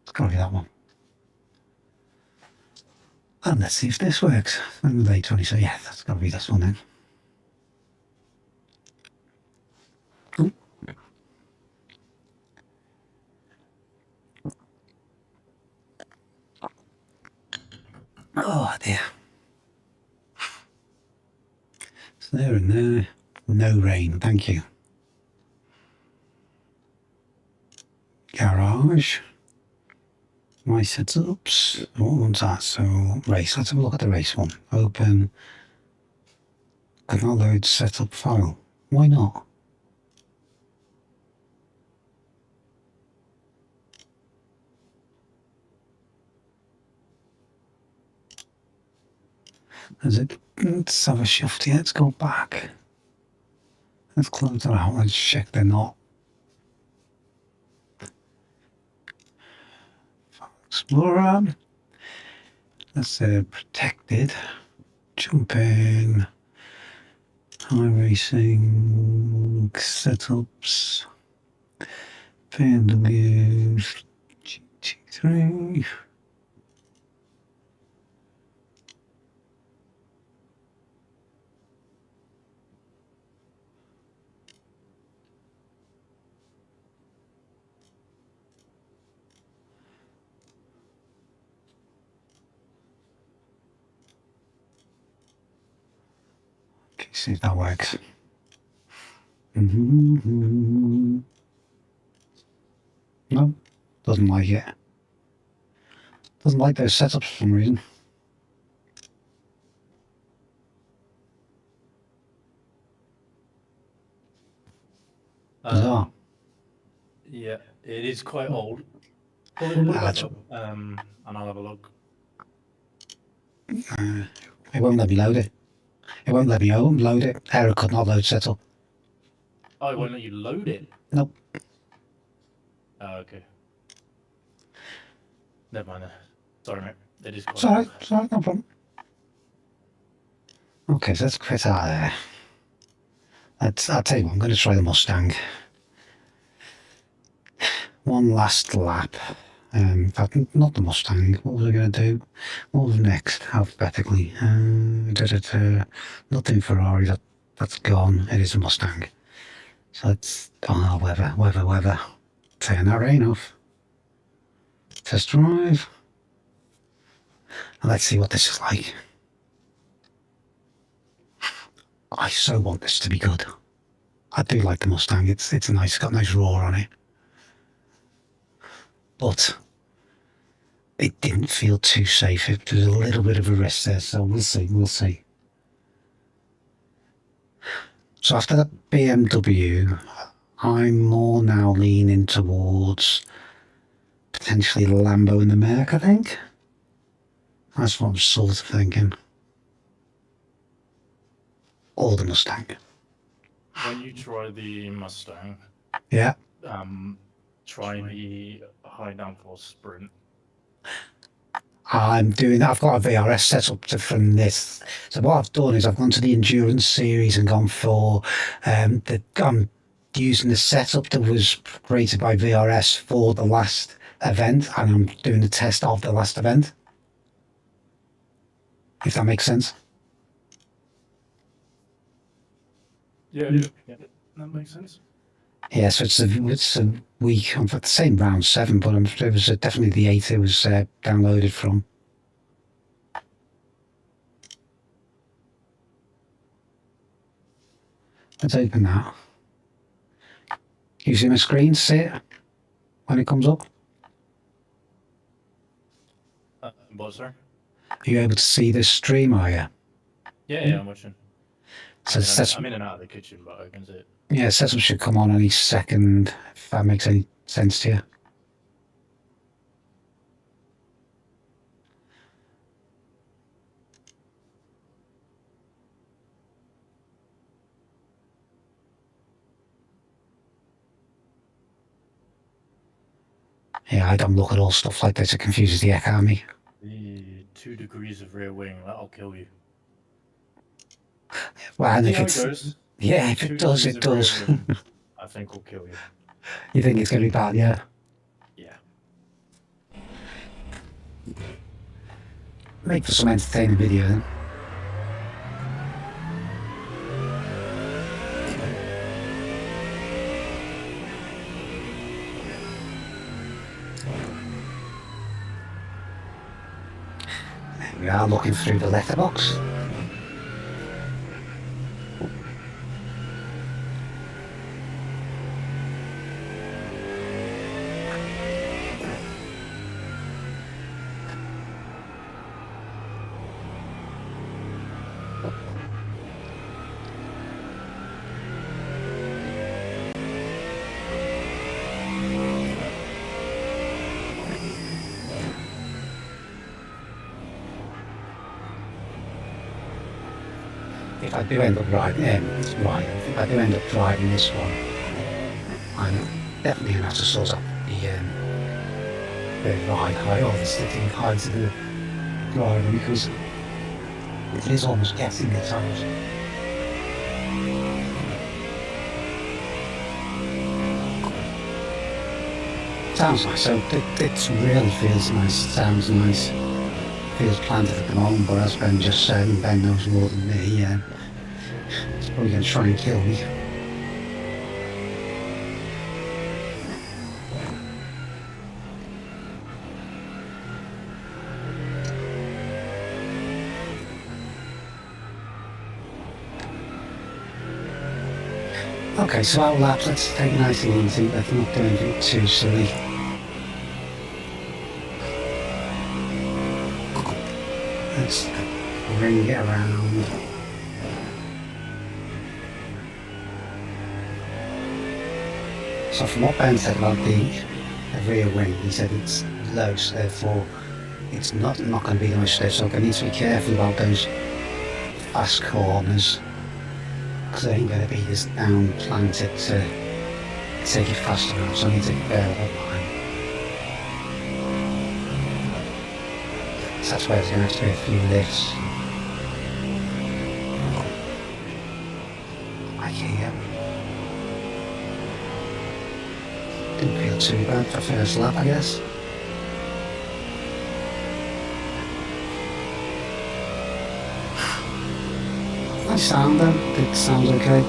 It's gotta be that one. And let's see if this works. And the 20, so yeah, that's gotta be this one then. Ooh. Oh dear. So there and there. No rain, thank you. Garage. My setups. What one's that? So race. Let's have a look at the race one. Open. Cannot load setup file. Why not? Is it? Let's have a shift here. Let's go back. Let's close that out. Let's check they're not. Explorer. Let's say protected. Jump in. iRacing. Setups. BMW GT3. See if that works. No, doesn't like it. Doesn't like those setups for some reason. Bizarre. Yeah, it is quite old. Pull it back That's- up, and I'll have a look. It won't let me load it. It won't let me load it. Error could not load setup. Oh, it won't let you load it? Nope. Oh, okay. Never mind then. Sorry, mate. It is quite Sorry, old. sorry, no problem. Okay, so let's quit out there. I'll tell you what, I'm going to try the Mustang. One last lap. In fact, not the Mustang. What was I going to do? What was next alphabetically? Nothing Ferrari. That's gone. It is a Mustang. So it's weather. Turn that rain off. Test drive. And let's see what this is like. I so want this to be good. I do like the Mustang. It's nice. It's got a nice roar on it. But it didn't feel too safe. It was a little bit of a risk there, so we'll see. So after that BMW, I'm more now leaning towards potentially the Lambo and the Merc, I think. That's what I'm sort of thinking. Or the Mustang. When you try the Mustang, Yeah. try the high downforce Sprint. I'm doing that. I've got a VRS set up from this. So what I've done is I've gone to the Endurance series and gone for I'm using the setup that was created by VRS for the last event, and I'm doing the test of the last event. If that makes sense. Yeah, that makes sense. Yeah, so it's a week. I'm at the same round 7, but it was definitely the 8 it was downloaded from. Let's open that. You see my screen? See it when it comes up? What, sir? Are you able to see this stream, are you? Yeah, I'm watching. So I'm in and out of the kitchen, but I can see it. yeah, setup should come on any second, if that makes any sense to you. Yeah, I don't look at all stuff like this. It confuses the heck out of me. The 2 degrees of rear wing, that'll kill you. Well, and See if how it's it goes? yeah, if 2 it does, degrees it of rear does. wing, I think will kill you. You think it's going to be bad, yeah? Yeah. Make for some entertaining video then. There we are, looking through the letterbox. If I do end up riding, if I do end up driving this one, I'm definitely going to have to sort out the ride height or the sitting height of the driver, because it is almost getting at times. Sounds nice, so it really feels nice, sounds nice. Feels planted at the moment, but as Ben just said, and Ben knows more than me, it's probably going to try and kill me. Okay, so our laps, let's take it nice and easy. Let's not do anything too silly. Let's ring it around. So from what Ben said about the rear wing, he said it's low, so therefore it's not going to be the most stiff, so I need to be careful about those fast corners, because they ain't going to be as down planted to take it faster now, so I need to bear that in mind. So that's where there's going to have to be a few lifts. I hear. Didn't feel too bad for first lap, I guess. Nice sound though, it sounds okay.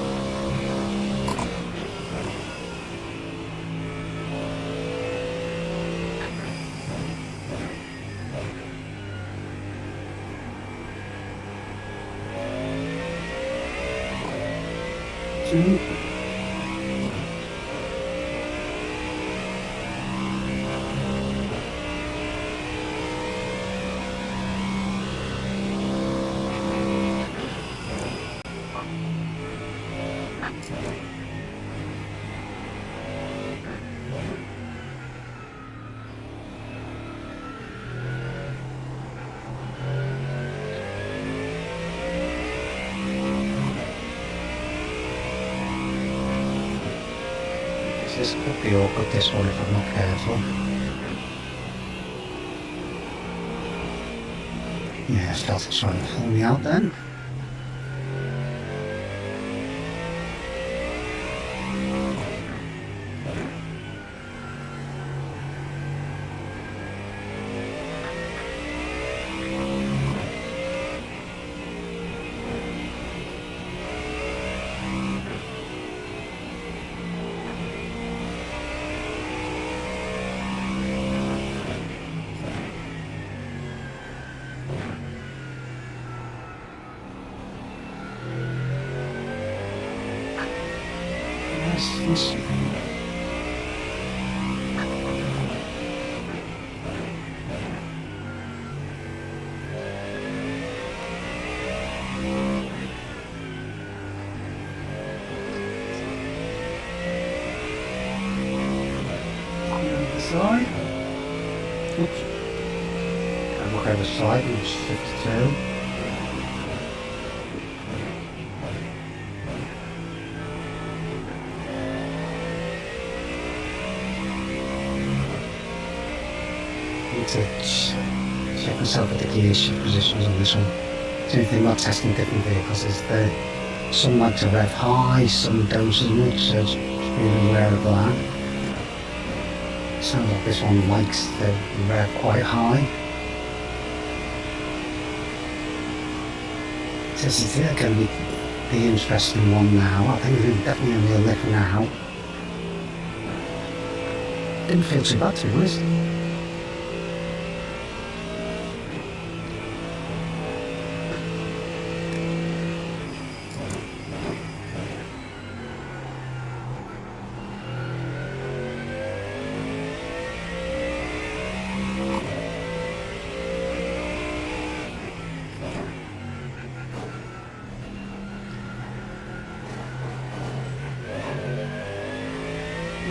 This could be awkward, this one, if I'm not careful. Yeah, Stealth's trying to pull me out then. Yes. Side. Oops. And look over the side, which is 52. Need to check myself at the gear shift positions on this one. The only thing about testing different vehicles is that some like to rev high, some don't as much, so just being aware of that. Sounds like this one likes the rev quite high. This is going to be the interesting one now. I think it's definitely going to be a lift now. Didn't feel too bad, to be honest.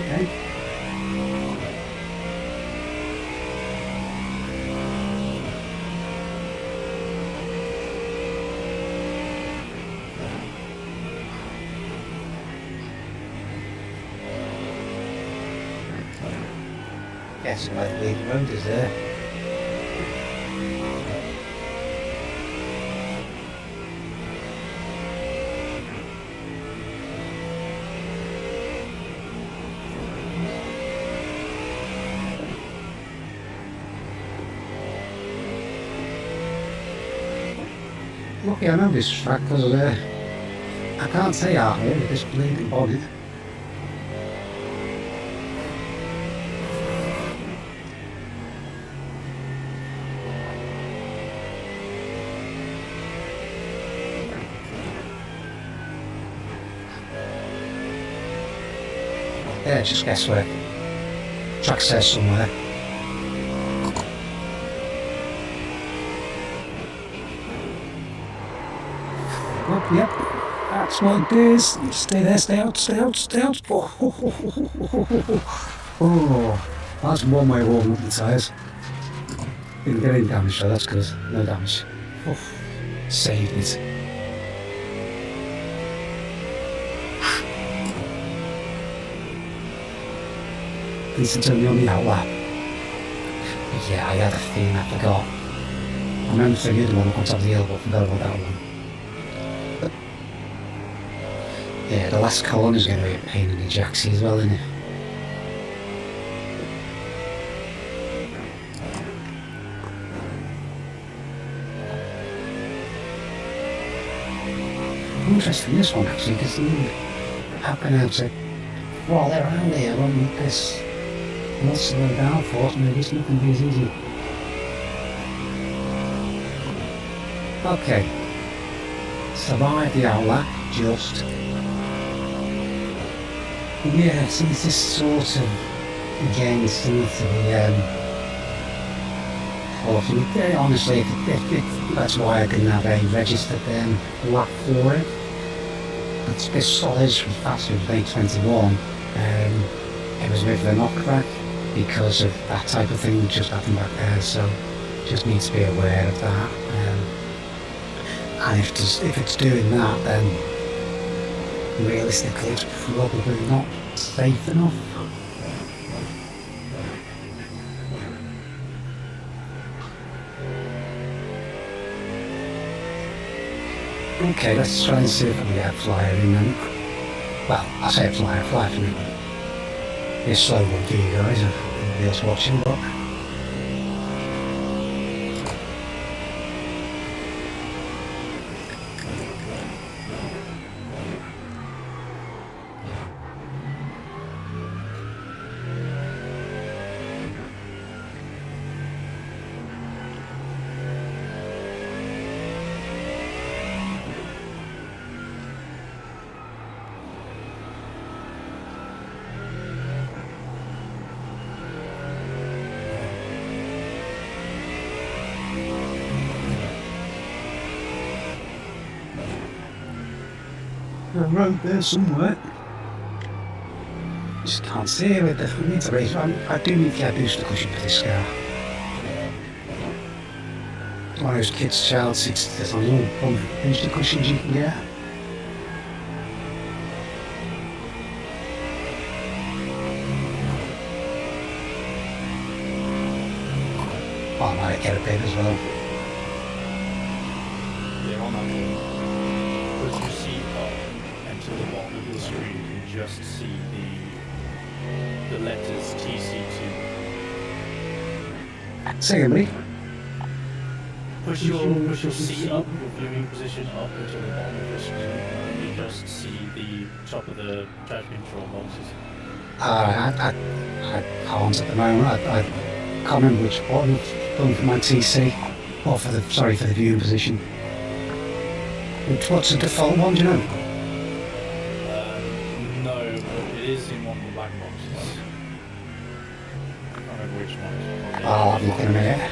Okay. Guessing where the lead road is there. Lucky I know this track because I can't say out here with this bleeding bonnet. there, just guess where. Track says somewhere. Oh, yep, that's what it is. Stay there, stay out, stay out, stay out. Oh, that's one way of warming up the tyres. Didn't get any damage though, that's good. No damage. Oh, saved it. Decent only on the outlap. Yeah, I had a feeling I forgot. I remember the other one on top of the hill, but forgot about that one. Yeah, the last corner is going to be a pain in the jacksy as well, isn't it? Interesting, this one actually, because I've been able to roll around here on this lots of downforce, maybe it's not going to be as easy. Okay, survived the outlap, just. Yeah, see, this sort of, again, seems to be, awfully, honestly, that's why I didn't have a registered lap for it. It's this solid from faster than 821. It was with the knockback because of that type of thing that just happened back there, so just need to be aware of that. And if it's doing that, then realistically it's probably not safe enough. Okay, let's try and see if we can get a flyer in then. Well, I say a flyer for me. It's slow one for you guys, nobody else watching, but a road there somewhere. Just can't see it with the need to raise. I do need to get a booster cushion for this car. One of those kids' child seats, there's a little booster cushions you can get. Oh, I might get a bit as well. They're on that wall. Put your seat up and to the bottom of the screen you can just see the letters TC2. Secondly, Push your seat up, your viewing position up into the bottom of your screen and you just see the top of the track control boxes. I can't at the moment. I can't remember which button I've done for my TC, or for the viewing position. What's the default one, do you know? No, but it is in one of the black boxes. I can't remember which one. I'll have a look in a minute.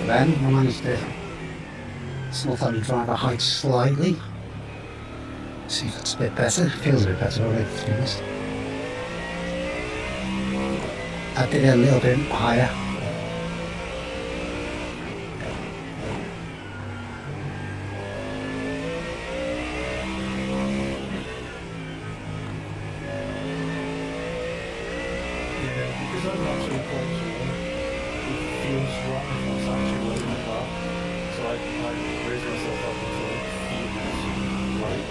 then I managed to slow down the driver height slightly. See if it's a bit better. Feels a bit better already, to be honest. I did it a little bit higher. Because I'm not so comfortable, it feels wrong if it's actually low in the car. So I raise myself up until it feels right.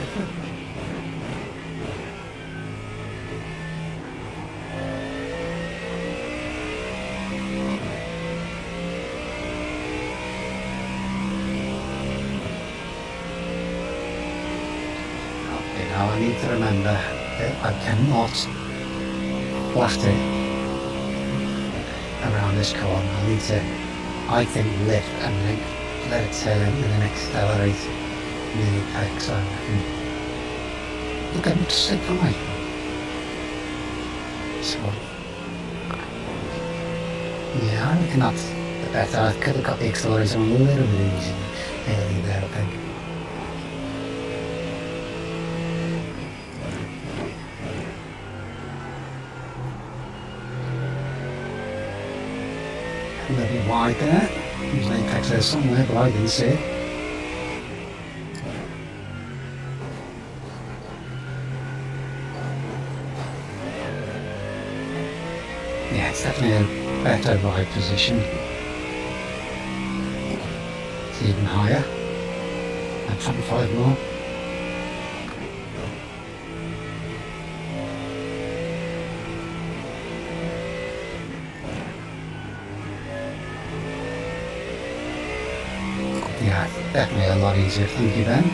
Okay, now I need to remember that I cannot flat it around this corner. I need to, I think, lift and then let it turn and then accelerate really quick so I can look at it to sit for me. So, yeah, I reckon that's the better. I could have got the acceleration a little bit easier early there, I think. A little bit wide there. There's an apex there somewhere, but I didn't see it. Yeah, it's definitely a better ride position. It's even higher. And 25 more. Yeah, definitely a lot easier, thank you Ben.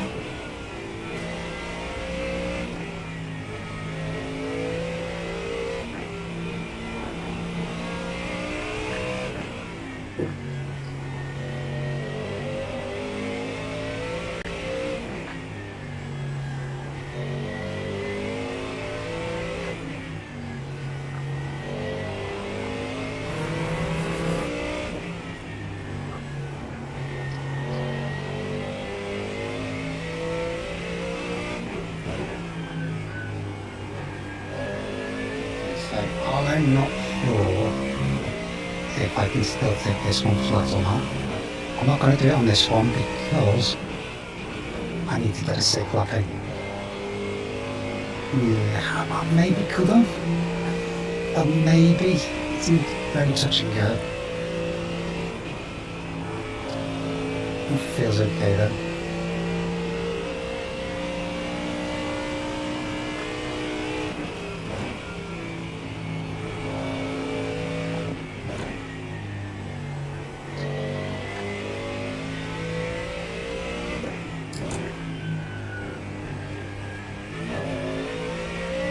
So I'm not sure if I can still take this one flat or not. I'm not going to do it on this one because I need to get a safe lap in. Yeah, I maybe could have. But maybe. It's very touch and go. It feels okay though.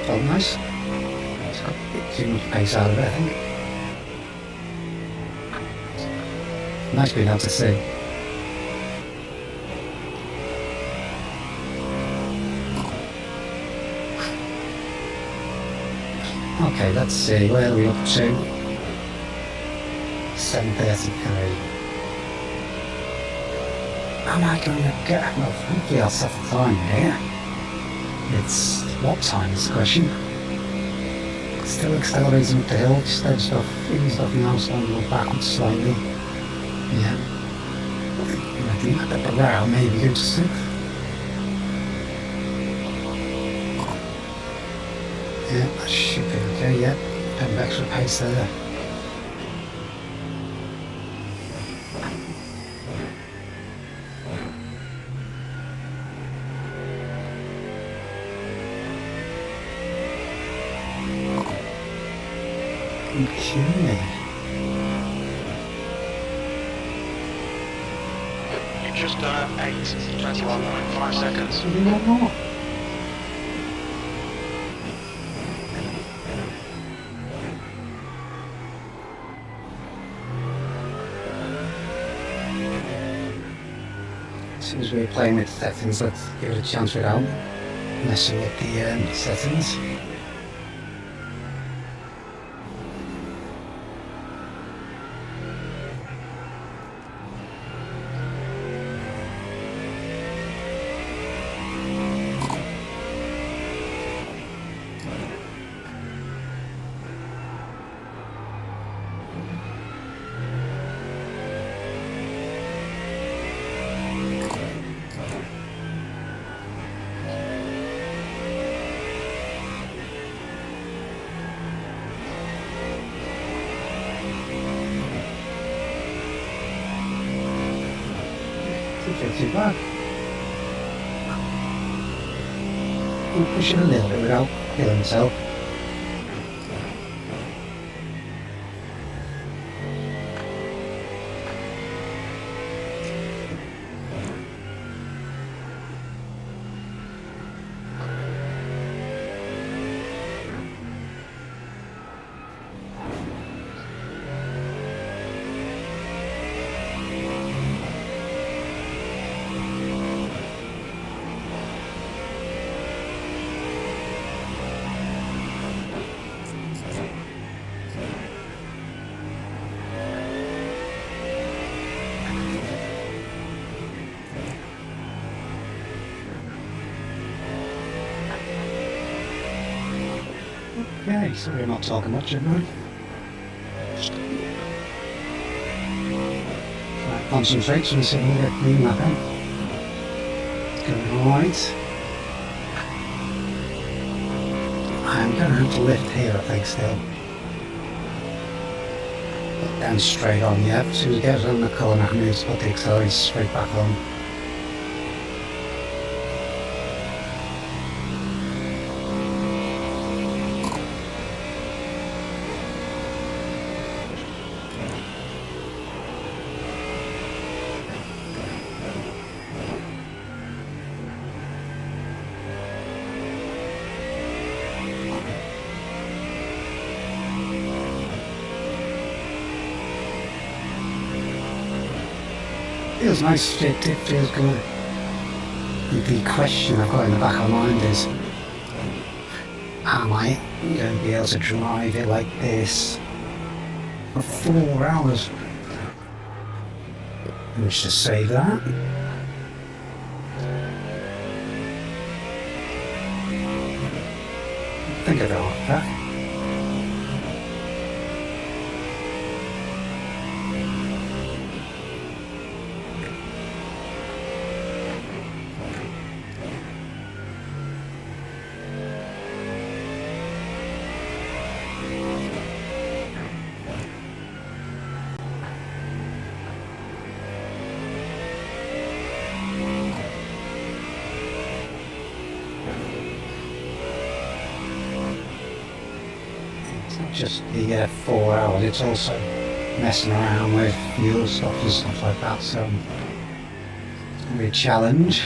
Felt nice. It's got a bit too much pace out of it, I think. Nice being able to see. Okay, let's see, where are we up to? 7:33. Am I going to get, well, hopefully I'll set the time here. It's, what time is the question? Still accelerating up the hill, just edged off, eased off now, so I'm going backwards slightly. Yeah. I think that around maybe go to 6. Yeah, that should be okay, yeah. A bit of extra pace there. Okay. You've just done 8:21.5 seconds. Maybe one more. As soon as we're playing with settings, let's give it a chance without messing with the settings. Doesn't feel too bad. He'll push it a little bit without killing himself. Okay, so we're not talking much, everyone. Right, concentrate, so we're sitting here clean mapping. It's going alright. I'm going to have to lift here, I think, still. Then straight on, yeah. As soon as it gets around the corner, I can just put the accelerator straight back on. Feels nice, it feels good. The question I've got in the back of my mind is, am I going to be able to drive it like this for 4 hours? Let's just save that. Think of it like that. Just the 4 hours, it's also messing around with fuel stuff and stuff like that, so it's going to be a challenge.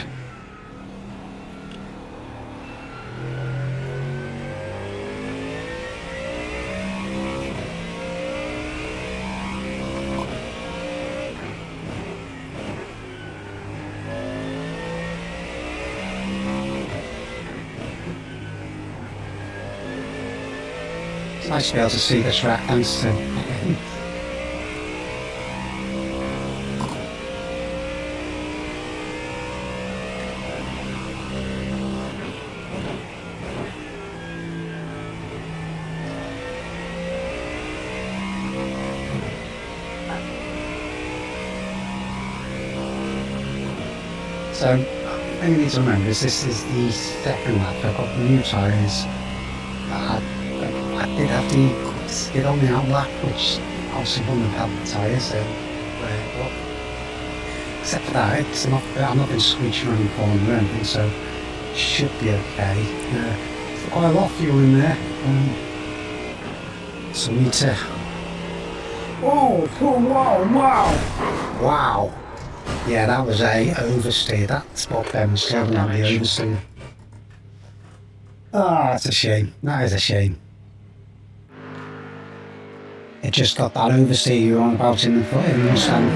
It's nice to be able to see the track thanks to So, the thing you need to remember is this is the second lap. I've got new tyres. I did have to skid on the out lap, which obviously wouldn't have helped the tyres. But except for that, it's not. I'm not been screeching around the corner or anything, so it should be okay. Quite a lot of fuel in there. So we need to. Oh, wow! Wow! Yeah, that was a oversteer. That spot there was definitely the oversteer. Ah, that's a shame. That is a shame. It just got that oversteer you were on about in the foot in the Mustang.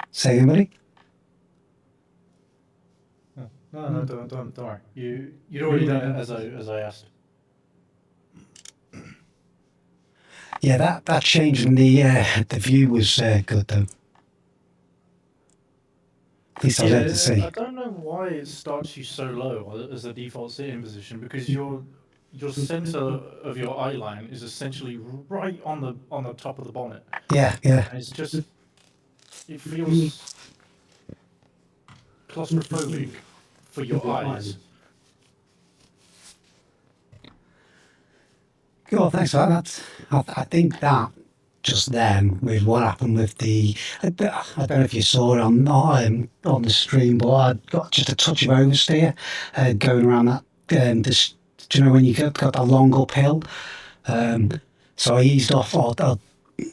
Say again, buddy? No, don't worry. You'd already done it as I asked. Yeah, that change in the view was good though. At least I was able to see. I don't know why it starts you so low as the default sitting position, because your center of your eye line is essentially right on the top of the bonnet. Yeah. And it's just, it feels claustrophobic for your eyes. Cool, thanks for that. I think that just then, with what happened with I don't know if you saw it on the stream, but I got just a touch of oversteer going around that. Do you know when you got that long uphill? So I eased off, I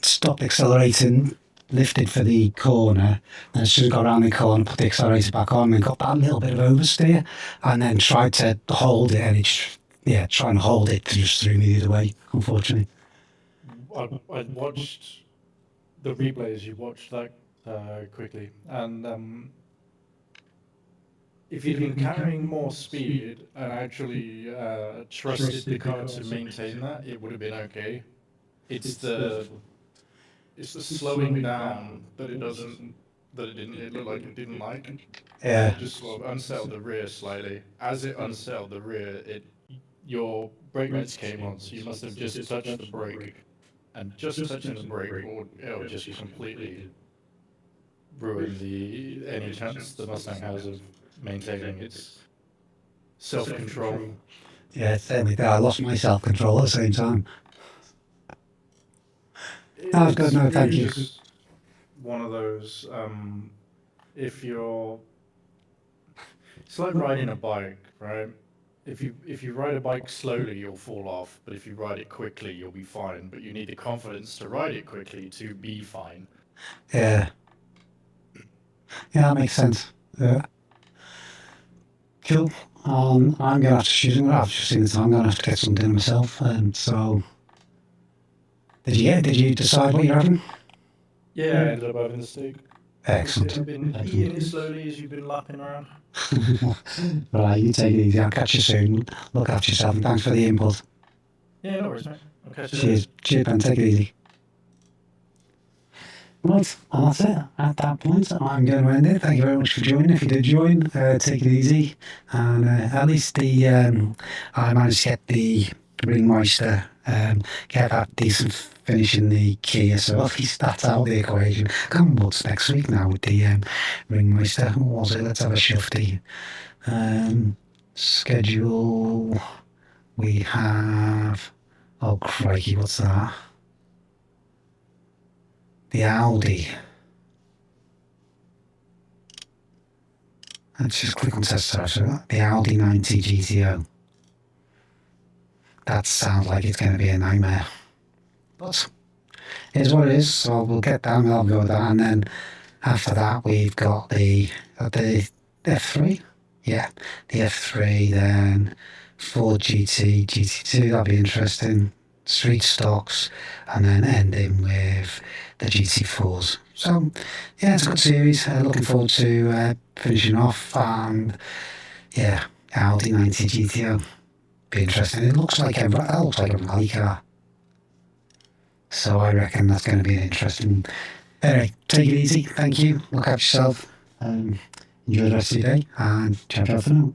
stopped accelerating, lifted for the corner, and as soon as I got around the corner, put the accelerator back on and got that little bit of oversteer, and then tried to hold it, and trying to hold it just threw me the other way, unfortunately. I watched the replays. You watched that quickly, and if you'd been carrying more speed and actually trusted the car to maintain that, it would have been okay. It's the slowing down that it looked like it didn't like. Yeah. It just sort of unsettled the rear slightly. As it unsettled the rear, your brake lights came on, so you must have just touched the brake. And just touching the brake would just completely ruin any chance the Mustang has of maintaining its self-control. Yeah, certainly did. I lost my self-control at the same time. That was good, no, thank you. Just one of those, it's like riding a bike, right? If you ride a bike slowly, you'll fall off, but if you ride it quickly, you'll be fine. But you need the confidence to ride it quickly to be fine. Yeah. Yeah, that makes sense. Yeah. Cool. I'm gonna have to shoot. I've just seen the time. I'm gonna have to get some dinner myself. And so, did you decide what you're having? Yeah, I ended up having the steak. Excellent. I've been eating it slowly as you've been lapping around. Right, you take it easy. I'll catch you soon. Look after yourself, and thanks for the input. Yeah, no worries, mate. I'll catch you Cheers. Cheers, man. Take it easy. Right, and that's it. At that point, I'm going to end it. Thank you very much for joining. If you did join, take it easy. And at least I managed to get the Ring Meister, get that decent finish in the Kia, so at least that's out of the equation. Come on, what's next week now with the Ring Meister? What was it? Let's have a shifty. Schedule. We have. Oh, crikey, what's that? The Audi. Let's just click on test drive. So the Audi 90 GTO. That sounds like it's going to be a nightmare. But it is what it is. So we'll get that and I'll go with that. And then after that, we've got the F3. Yeah, the F3, then Ford GT, GT2. That'll be interesting. Street stocks, and then ending with the GT4s. So, yeah, it's a good series. Looking forward to finishing off. And yeah, Audi 90 GTO. Be interesting. It looks like a rally car. So I reckon that's going to be an interesting. Anyway, take it easy. Thank you. Look after yourself. Enjoy the rest of your day, and ciao for now.